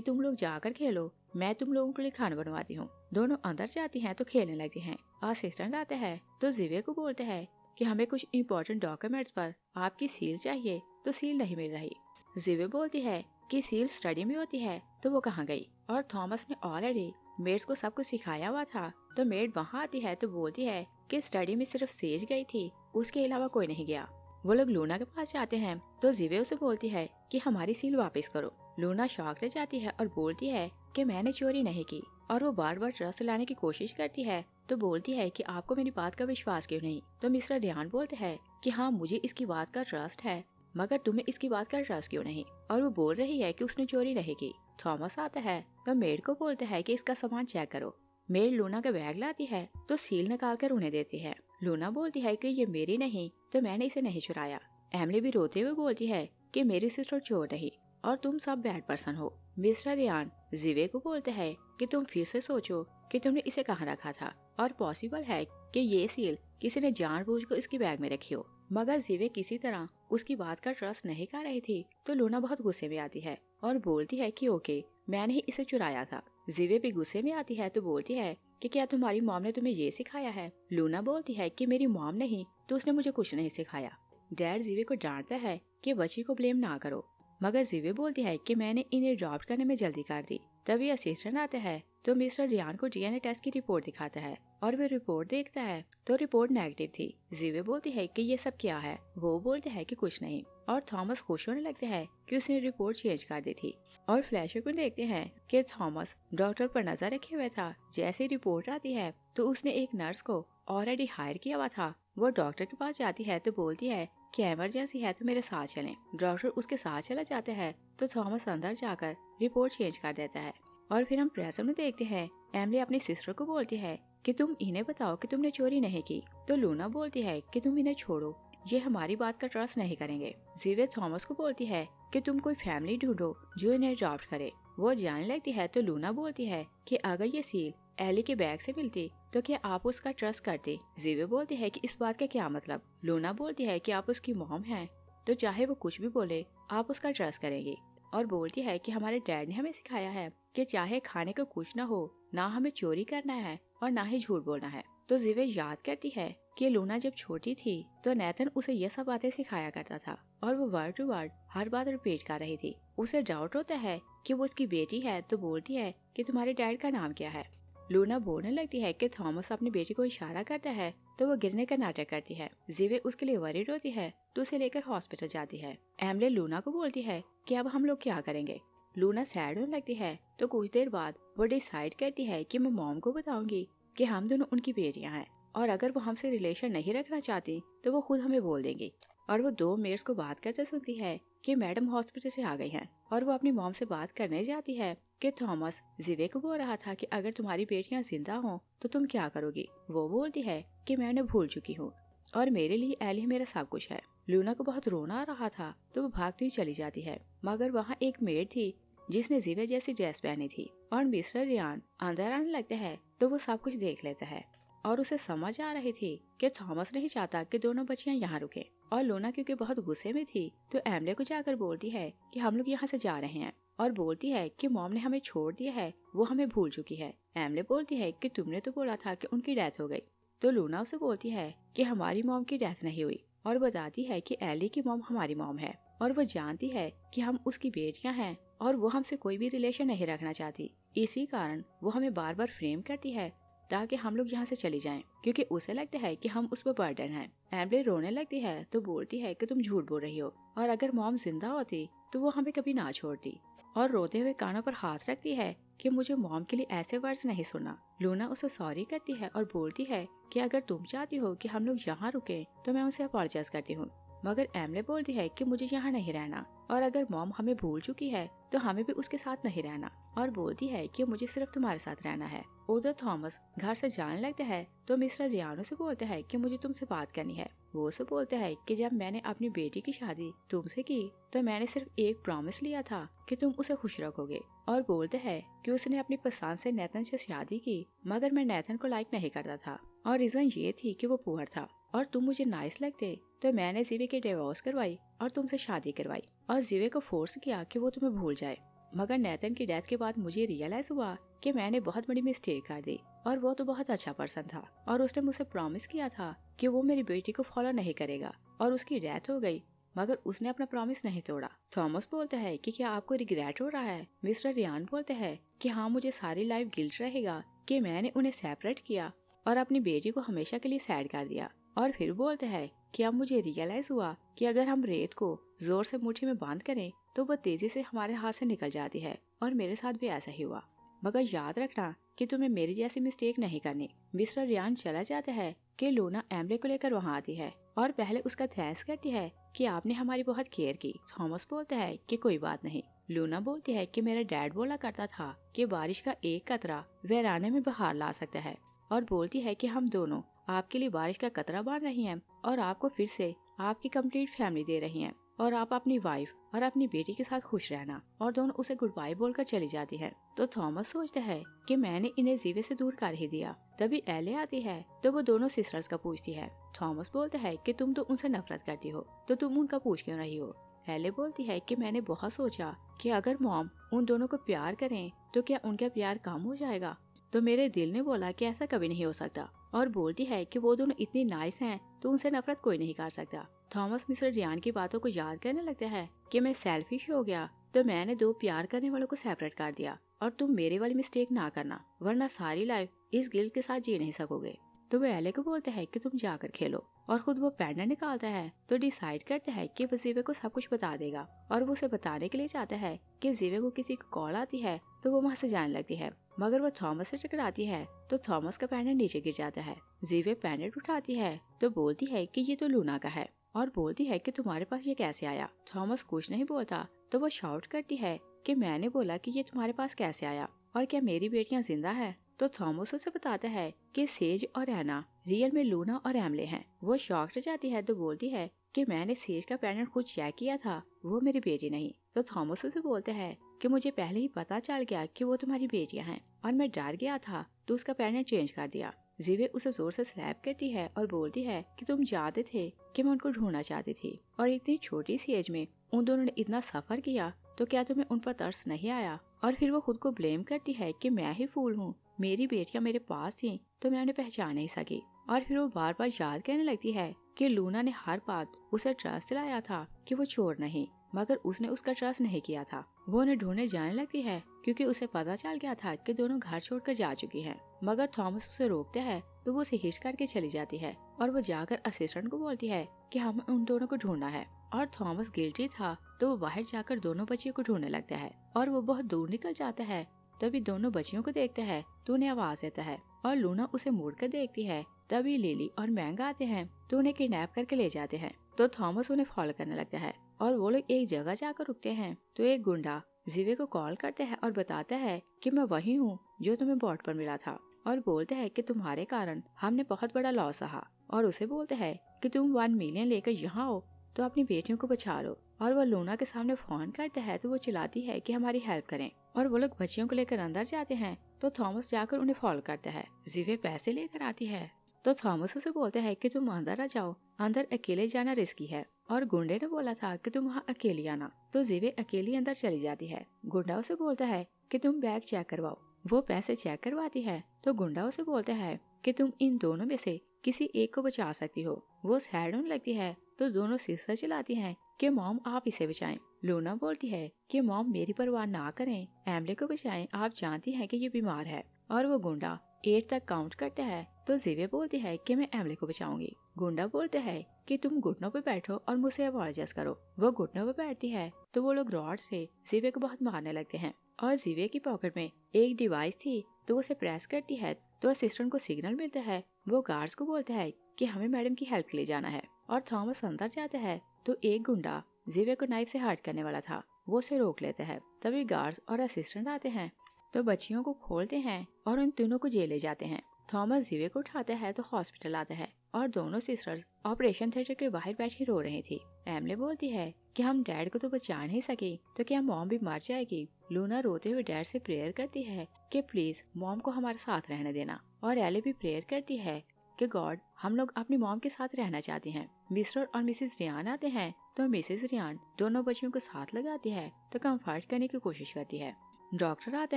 तुम लोग जाकर खेलो, मैं तुम लोगों के लिए खाना बनवाती हूँ। दोनों अंदर जाती हैं तो खेलने लगती हैं। असिस्टेंट आता है तो जिवे को बोलते हैं कि हमें कुछ इम्पोर्टेंट डॉक्यूमेंट्स पर आपकी सील चाहिए तो सील नहीं मिल रही। जिवे बोलती है कि सील स्टडी में होती है तो वो कहाँ गई। और थॉमस ने ऑलरेडी मेड्स को सब कुछ सिखाया हुआ था तो मेड वहाँ आती है तो बोलती है कि स्टडी में सिर्फ सेज गई थी, उसके अलावा कोई नहीं गया। वो लोग लूना के पास जाते हैं तो जिवे उसे बोलती है कि हमारी सील वापस करो। लूना शॉक रह जाती है और बोलती है कि मैंने चोरी नहीं की। और वो बार बार ट्रस्ट लाने की कोशिश करती है तो बोलती है कि आपको मेरी बात का विश्वास क्यों नहीं। तो मिस्टर रियान बोलते हैं कि हाँ मुझे इसकी बात का ट्रस्ट है मगर तुम्हें इसकी बात का ट्रस्ट क्यों नहीं। और वो बोल रही है कि उसने चोरी नहीं की। थॉमस आता है तो मेड को बोलता है कि इसका सामान चेक करो। मेड लूना का बैग लाती है तो सील निकाल कर उन्हें देती है। लूना बोलती है कि ये मेरी नहीं तो मैंने इसे नहीं चुराया। एमली भी रोते हुए बोलती है कि मेरी सिस्टर चोर नहीं और तुम सब बैड पर्सन हो। मिस्टर रियान जिवे को बोलते हैं कि तुम फिर से सोचो कि तुमने इसे कहाँ रखा था और पॉसिबल है कि ये सील किसी ने जानबूझकर इसकी बैग में रखी हो। मगर जिवे किसी तरह उसकी बात का ट्रस्ट नहीं कर रही थी तो लूना बहुत गुस्से में आती है और बोलती है कि ओके मैंने ही इसे चुराया था। जिवे भी गुस्से में आती है तो बोलती है कि क्या तुम्हारी मॉम ने तुम्हें ये सिखाया है। लूना बोलती है कि मेरी मॉम नहीं तो उसने मुझे कुछ नहीं सिखाया। डैड जिवे को डांटता है कि बच्ची को ब्लेम ना करो मगर जिवे बोलती है कि मैंने इन्हें ड्रॉप करने में जल्दी कर दी। तभी असिस्टेंट आता है तो मिस्टर रियान को डीएनए टेस्ट की रिपोर्ट दिखाता है और वे रिपोर्ट देखता है तो रिपोर्ट नेगेटिव थी। जिवे बोलती है कि ये सब क्या है। वो बोलते हैं कि कुछ नहीं और थॉमस खुश होने लगते हैं कि उसने रिपोर्ट चेंज कर दी थी। और फ्लैशबैक में देखते हैं कि थॉमस डॉक्टर पर नजर रखे हुए था। जैसे रिपोर्ट आती है तो उसने एक नर्स को ऑलरेडी हायर किया हुआ था। वो डॉक्टर के पास जाती है तो बोलती है कि इमरजेंसी है तो मेरे साथ चलें। डॉक्टर उसके साथ चला जाता है तो थॉमस अंदर जाकर रिपोर्ट चेंज कर देता है। और फिर हम प्रेजेंट में देखते हैं एमली अपनी सिस्टर को बोलती है कि तुम इन्हें बताओ कि तुमने चोरी नहीं की। तो लूना बोलती है कि तुम इन्हें छोड़ो, ये हमारी बात का ट्रस्ट नहीं करेंगे। जिवे थॉमस को बोलती है कि तुम कोई फैमिली ढूंढो जो इन्हें अडॉप्ट करे। वो जाने लगती है तो लूना बोलती है कि अगर ये सील एली के बैग से मिलती तो क्या आप उसका ट्रस्ट करते। जिवे बोलती है कि इस बात का क्या मतलब। लूना बोलती है कि आप उसकी मॉम हैं तो चाहे वो कुछ भी बोले आप उसका ट्रस्ट करेंगे। और बोलती है कि हमारे डैड ने हमें सिखाया है कि चाहे खाने को कुछ ना हो ना हमें चोरी करना है और ना ही झूठ बोलना है। तो जिवे याद करती है कि लूना जब छोटी थी तो नेथन उसे ये सब बातें सिखाया करता था और वो वर्ड टू वर्ड हर बात रिपीट कर रही थी। उसे डाउट होता है कि वो उसकी बेटी है तो बोलती है कि तुम्हारे डैड का नाम क्या है। लूना बोलने लगती है कि थॉमस अपनी बेटी को इशारा करता है तो वो गिरने का नाटक करती है। जिवे उसके लिए वरीड होती है तो उसे लेकर हॉस्पिटल जाती है। एमले लूना को बोलती है कि अब हम लोग क्या करेंगे। लूना सैड होने लगती है तो कुछ देर बाद वो डिसाइड करती है कि मैं मॉम को बताऊंगी कि हम दोनों उनकी बेटियां हैं और अगर वो हमसे रिलेशन नहीं रखना चाहती तो वो खुद हमें बोल देंगी। और वो दो मेड्स को बात करते सुनती है कि मैडम हॉस्पिटल से आ गई हैं और वो अपनी मॉम से बात करने जाती है कि थॉमस जिवे को बोल रहा था कि अगर तुम्हारी बेटियां जिंदा हों तो तुम क्या करोगी। वो बोलती है कि मैं उन्हें भूल चुकी हूँ और मेरे लिए एली मेरा सब कुछ है। लूना को बहुत रोना आ रहा था तो वो भागती हुई चली जाती है, मगर वहाँ एक मेड थी जिसने जीवे जैसी ड्रेस पहनी थी। और मिस्टर रियान अंदर आने लगते हैं तो वो सब कुछ देख लेता है और उसे समझ आ रही थी कि थॉमस नहीं चाहता कि दोनों बच्चियां यहाँ रुके। और लूना क्योंकि बहुत गुस्से में थी तो एमले को जाकर बोलती है कि हम लोग यहाँ से जा रहे हैं, और बोलती है कि मॉम ने हमें छोड़ दिया है, वो हमें भूल चुकी है। एमले बोलती है कि तुमने तो बोला था कि उनकी डेथ हो गई। तो लूना उसे बोलती है कि हमारी मॉम की डेथ नहीं हुई, और बताती है कि एली की मॉम हमारी मॉम है, और वो जानती है कि हम उसकी बेटियां हैं और वो हमसे कोई भी रिलेशन नहीं रखना चाहती। इसी कारण वो हमें बार बार फ्रेम करती है ताकि हम लोग यहाँ से चले जाएं, क्योंकि उसे लगता है कि हम उस पर बर्डन हैं। एम्बले रोने लगती है तो बोलती है कि तुम झूठ बोल रही हो, और अगर मॉम जिंदा होती तो वो हमें कभी ना छोड़ती। और रोते हुए कानों पर हाथ रखती है कि मुझे मॉम के लिए ऐसे वर्ड्स नहीं सुनना। लूना उसे सॉरी करती है और बोलती है कि अगर तुम चाहती हो कि हम लोग यहाँ रुके तो मैं उनसे अपॉलोजाइज करती हूँ। मगर एमले बोलती है कि मुझे यहाँ नहीं रहना, और अगर मॉम हमें भूल चुकी है तो हमें भी उसके साथ नहीं रहना, और बोलती है कि मुझे सिर्फ तुम्हारे साथ रहना है। उधर थॉमस घर से जाने लगता है तो मिस्टर रियानो से बोलता है कि मुझे तुमसे बात करनी है। वो उसे बोलता है कि जब मैंने अपनी बेटी की शादी तुमसे की तो मैंने सिर्फ एक प्रॉमिस लिया था कि तुम उसे खुश रखोगे, और बोलते हैं कि उसने अपनी पसंद से नेथन से शादी की, मगर मैं नेथन को लाइक नहीं करता था, और रीजन ये थी कि वो पुअर था और तुम मुझे नाइस लगते, तो मैंने जीवे की डिवोर्स करवाई और तुमसे शादी करवाई, और जीवे को फोर्स किया कि वो तुम्हें भूल जाए। मगर नेथन की डेथ के बाद मुझे रियलाइज हुआ कि मैंने बहुत बड़ी मिस्टेक कर दी, और वो तो बहुत अच्छा पर्सन था, और उसने मुझसे प्रॉमिस किया था कि वो मेरी बेटी को फॉलो नहीं करेगा, और उसकी डेथ हो गई, मगर उसने अपना प्रॉमिस नहीं तोड़ा। थॉमस बोलता है कि क्या आपको रिग्रेट हो रहा है? मिस्टर रियान बोलते हैं कि हाँ, मुझे सारी लाइफ गिल्ट रहेगा कि मैंने उन्हें सेपरेट किया और अपनी बेटी को हमेशा के लिए सैड कर दिया। और फिर बोलते हैं कि अब मुझे रियलाइज हुआ कि अगर हम रेत को जोर से मुट्ठी में बांध करें तो वो तेजी से हमारे हाथ से निकल जाती है, और मेरे साथ भी ऐसा ही हुआ, मगर याद रखना कि तुम्हें मेरी जैसी मिस्टेक नहीं करनी। मिस्टर रियान चला जाता है कि लूना एम्बले को लेकर वहाँ आती है और पहले उसका थैंक्स करती है कि आपने हमारी बहुत केयर की। थॉमस बोलता है कि कोई बात नहीं। लूना बोलती है कि मेरा डैड बोला करता था कि बारिश का एक कतरा वीराने में बहार ला सकता है, और बोलती है कि हम दोनों आपके लिए बारिश का कतरा बांध रही हैं और आपको फिर से आपकी कंप्लीट फैमिली दे रही हैं, और आप अपनी वाइफ और अपनी बेटी के साथ खुश रहना। और दोनों उसे गुड बाय बोलकर चली जाती है। तो थॉमस सोचता है कि मैंने इन्हें जीवे से दूर कर ही दिया। तभी एले आती है तो वो दोनों सिस्टर्स का पूछती है। थॉमस बोलता है कि तुम तो उनसे नफरत करती हो, तो तुम उनका पूछ क्यों रही हो? एले बोलती है कि मैंने बहुत सोचा कि अगर मॉम उन दोनों को प्यार करें तो क्या उनका प्यार कम हो जाएगा, तो मेरे दिल ने बोला कि ऐसा कभी नहीं हो सकता। और बोलती है कि वो दोनों इतनी नाइस हैं तो उनसे नफरत कोई नहीं कर सकता। थॉमस मिस्टर रियान की बातों को याद करने लगता है कि मैं सेल्फिश हो गया, तो मैंने दो प्यार करने वालों को सेपरेट कर दिया, और तुम मेरे वाली मिस्टेक ना करना, वरना सारी लाइफ इस गिल्ट के साथ जी नहीं सकोगे। तो वो एले को बोलता है कि तुम जाकर खेलो, और खुद वो पेंडेंट निकालता है तो डिसाइड करता है कि वो जीवे को सब कुछ बता देगा, और वो उसे बताने के लिए चाहता है कि जीवे को किसी को कॉल आती है तो वो वहाँ से जाने लगती है, मगर वो थॉमस से टकराती है तो थॉमस का पेंडेंट नीचे गिर जाता है। जीवे पेंडेंट उठाती है तो बोलती है कि ये तो लूना का है, और बोलती है कि तुम्हारे पास ये कैसे आया। थॉमस कुछ नहीं बोलता तो वो शाउट करती है कि मैंने बोला कि ये तुम्हारे पास कैसे आया, और क्या मेरी बेटियां जिंदा हैं? तो थॉमस उसे बताता है कि सेज और एना रियल में लूना और एमले हैं। वो शॉक्ड जाती है तो बोलती है कि मैंने सेज का पेंडेंट खुद चेक किया था, वो मेरी बेटी नहीं। तो थॉमस उसे बोलता है कि मुझे पहले ही पता चल गया कि वो तुम्हारी बेटियां हैं, और मैं डर गया था तो उसका पेंडेंट चेंज कर दिया। जीवे उसे जोर से स्लैप करती है और बोलती है कि तुम जानते थे कि मैं उनको ढूंढना चाहती थी, और इतनी छोटी सी एज में उन दोनों ने इतना सफर किया, तो क्या तुम्हें उन पर तरस नहीं आया? और फिर वो खुद को ब्लेम करती है कि मैं ही फूल हूँ, मेरी बेटियां मेरे पास थी तो मैं उन्हें पहचान नहीं सकी। और फिर वो बार बार याद करने लगती है कि लूना ने हर बात उसे ट्रस्ट दिलाया था कि वो चोर नहीं, मगर उसने उसका ट्रस्ट नहीं किया था। वो उन्हें ढूंढने जाने लगती है क्योंकि उसे पता चल गया था कि दोनों घर छोड़कर जा चुकी हैं। मगर थॉमस उसे रोकते हैं तो वो उसे हिट करके चली जाती है, और वो जाकर असिस्टेंट को बोलती है कि हमें उन दोनों को ढूंढना है। और थॉमस गिल्टी था तो वो बाहर जाकर दोनों बच्चियों को ढूंढने लगता है, और वो बहुत दूर निकल जाता है। तभी दोनों बच्चियों को देखता है तो उन्हें आवाज देता है, और लूना उसे मुड़कर देखती है। तभी लिली और मैंग आते हैं तो उन्हें किडनैप करके ले जाते हैं। तो थॉमस उन्हें फॉलो करने लगता है, और वो लोग एक जगह जाकर रुकते हैं तो एक गुंडा जीवे को कॉल करते हैं और बताता है कि मैं वही हूँ जो तुम्हें बोट पर मिला था, और बोलते हैं कि तुम्हारे कारण हमने बहुत बड़ा लॉस सहा, और उसे बोलता है कि तुम 1 मिलियन लेकर यहाँ हो तो अपनी बेटियों को बचा लो। और वो लूना के सामने फोन करता है तो वो चिल्लाती है कि हमारी हेल्प करें। और वो लोग बच्चियों को लेकर अंदर जाते हैं तो थॉमस जाकर उन्हें फॉलो करता है। जीवे पैसे लेकर आती है तो थॉमस उसे बोलता है कि तुम अंदर आ जाओ, अंदर अकेले जाना रिस्की है। और गुंडे ने बोला था कि तुम वहाँ अकेली आना। तो जीवे अकेली अंदर चली जाती है। गुंडा उसे बोलता है कि तुम बैग चेक करवाओ। वो पैसे चेक करवाती है तो गुंडा उसे बोलता है कि तुम इन दोनों में से किसी एक को बचा सकती हो। वो सैड होने लगती है तो दोनों सिस्टर चिल्लाती हैं कि मॉम आप इसे बचाएं। लूना बोलती है कि मॉम मेरी परवाह ना करें, एमले को बचाएं, आप जानती हैं कि ये बीमार है। और वो गुंडा 8 तक काउंट करता है तो जीवे बोलती है कि मैं एमले को बचाऊंगी। गुंडा बोलता है कि तुम घुटनों पे बैठो और मुझसे अपॉलोजाइज करो। वो घुटनों पे बैठती है तो वो लोग रॉड से जीवे को बहुत मारने लगते हैं। और जीवे की पॉकेट में एक डिवाइस थी तो उसे प्रेस करती है तो असिस्टेंट को सिग्नल मिलता है। वो गार्ड्स को बोलता है कि हमें मैडम की हेल्प के लिए जाना है। और थॉमस अंदर जाता है तो एक गुंडा जीवे को नाइफ से हर्ट करने वाला था, वो उसे रोक लेता है। तभी गार्ड्स और असिस्टेंट आते हैं तो बच्चियों को खोलते हैं और उन तीनों को जेल ले जाते हैं। थॉमस जीवे को उठाता है तो हॉस्पिटल आता है और दोनों सिस्टर्स ऑपरेशन थिएटर के बाहर बैठी रो रही थी। एमले बोलती है कि हम डैड को तो बचा नहीं सके तो क्या मॉम भी मर जाएगी। लूना रोते हुए डैड से प्रेयर करती है कि प्लीज मॉम को हमारे साथ रहने देना। और एले भी प्रेयर करती है कि गॉड हम लोग अपनी मॉम के साथ रहना चाहते हैं। मिस्टर और मिसेस रियान आते हैं तो मिसेस रियान दोनों बच्चियों को साथ लगाती है तो कंफर्ट करने की कोशिश करती है। डॉक्टर आता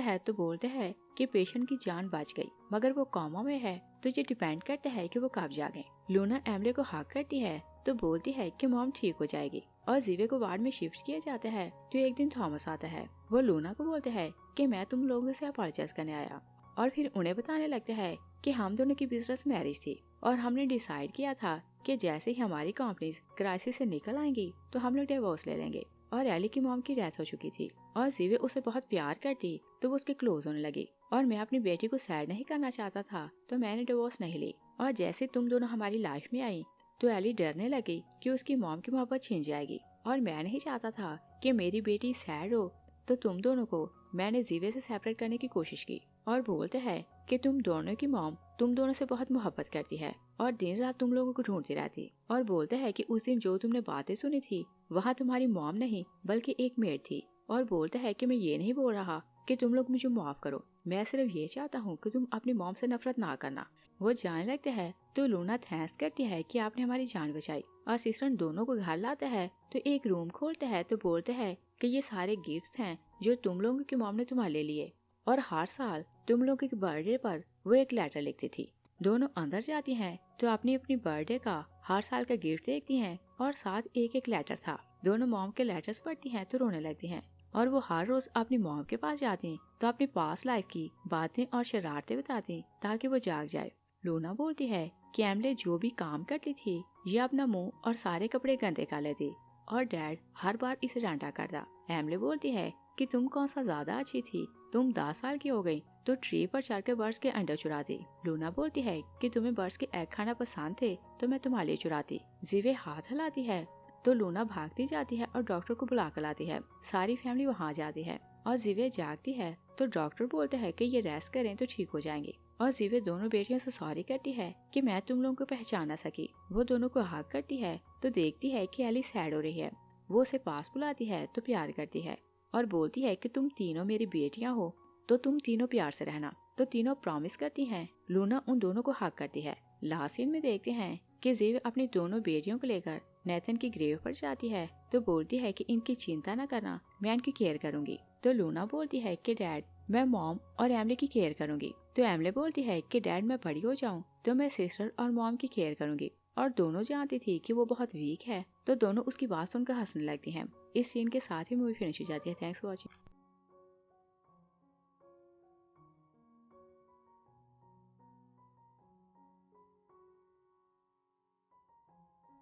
है तो बोलते हैं कि पेशेंट की जान बच गई मगर वो कोमा में है तो ये डिपेंड करता है कि वो कब जागे। लूना एमले को हक करती है तो बोलती है कि मॉम ठीक हो जाएगी। और जीवे को वार्ड में शिफ्ट किया जाता है तो एक दिन थॉमस आता है। वो लूना को बोलते है कि मैं तुम लोगों से अपॉलोजाइज करने आया। और फिर उन्हें बताने लगता है कि हम दोनों की बिजनेस मैरिज थी और हमने डिसाइड किया था कि जैसे ही हमारी कंपनीज क्राइसिस से निकल आएंगी तो हम लोग डिवोर्स ले लेंगे। और एली की मॉम की डेथ हो चुकी थी और जीवे उसे बहुत प्यार करती तो वो उसके क्लोज होने लगी। और मैं अपनी बेटी को सैड नहीं करना चाहता था तो मैंने डिवोर्स नहीं ली। और जैसे तुम दोनों हमारी लाइफ में आई तो एली डरने लगी कि उसकी मॉम की मोहब्बत छीन जाएगी। और मैं नहीं चाहता था कि मेरी बेटी सैड हो तो तुम दोनों को मैंने जीवे से सेपरेट करने की कोशिश की। और बोलते हैं कि तुम दोनों की मॉम तुम दोनों से बहुत मोहब्बत करती है और दिन रात तुम लोगों को ढूंढती रहती। और बोलते हैं कि उस दिन जो तुमने बातें सुनी थी वहाँ तुम्हारी मॉम नहीं बल्कि एक मेड थी। और बोलता है कि मैं ये नहीं बोल रहा कि तुम लोग मुझे माफ करो, मैं सिर्फ ये चाहता हूँ कि तुम अपनी मॉम से नफरत ना करना। वो जाने लगते हैं तो लूना थैंक्स करती है कि आपने हमारी जान बचाई। और सिस्टर दोनों को घर लाता है तो एक रूम खोलता है तो बोलते हैं कि ये सारे गिफ्ट्स हैं जो तुम लोगों की मॉम ने तुम्हारे ले लिए और हर साल तुम लोगों के बर्थडे पर वो एक लेटर लिखती थी। दोनों अंदर जाती हैं तो अपनी अपनी बर्थडे का हर साल का गिफ्ट देखती हैं और साथ एक एक लेटर था। दोनों मॉम के लेटर्स पढ़ती हैं तो रोने लगती हैं। और वो हर रोज अपनी मॉम के पास जाती तो अपनी पास लाइफ की बातें और शरारतें बताती ताकि वो जाग जाए। लूना बोलती है कि एमले जो भी काम करती थी ये अपना मुंह और सारे कपड़े गंदे कर लेती और डैड हर बार इसे डांटा करता। एमले बोलती है कि तुम कौन सा ज्यादा अच्छी थी, तुम 10 साल की हो गई तो ट्री पर चढ़कर बर्ड्स के अंडे चुराती। लूना बोलती है कि तुम्हें बर्ड्स के एग खाना पसंद थे तो मैं तुम्हारे लिए चुराती। जीवे हाथ हिलाती है तो लूना भागती जाती है और डॉक्टर को बुला कर लाती है। सारी फैमिली वहाँ जाती है और जीवे जागती है तो डॉक्टर बोलते हैं कि ये रेस्ट करें तो ठीक हो जाएंगे। और जीवे दोनों बेटियों से सॉरी करती है कि मैं तुम लोगों को पहचान ना सकी। वो दोनों को हक करती है तो देखती है कि एली सैड हो रही है। वो उसे पास बुलाती है तो प्यार करती है और बोलती है कि तुम तीनों मेरी बेटियां हो तो तुम तीनों प्यार से रहना। तो तीनों प्रॉमिस करती हैं। लूना उन दोनों को हक करती है। लास्ट सीन में देखते हैं कि जीवे अपनी दोनों बेटियों को लेकर नेथन की ग्रेव पर जाती है तो बोलती है कि इनकी चिंता न करना, मैं इनकी केयर करूंगी। तो लूना बोलती है कि डैड मैं मॉम और एमले की केयर करूंगी। तो एमले बोलती है कि डैड मैं बड़ी हो जाऊं तो मैं सिस्टर और मॉम की केयर करूंगी। और दोनों जानती थी कि वो बहुत वीक है तो दोनों उसकी बात सुनकर हंसने लगती हैं। इस सीन के साथ ही मूवी फिनिश हो जाती है। Thanks for watching.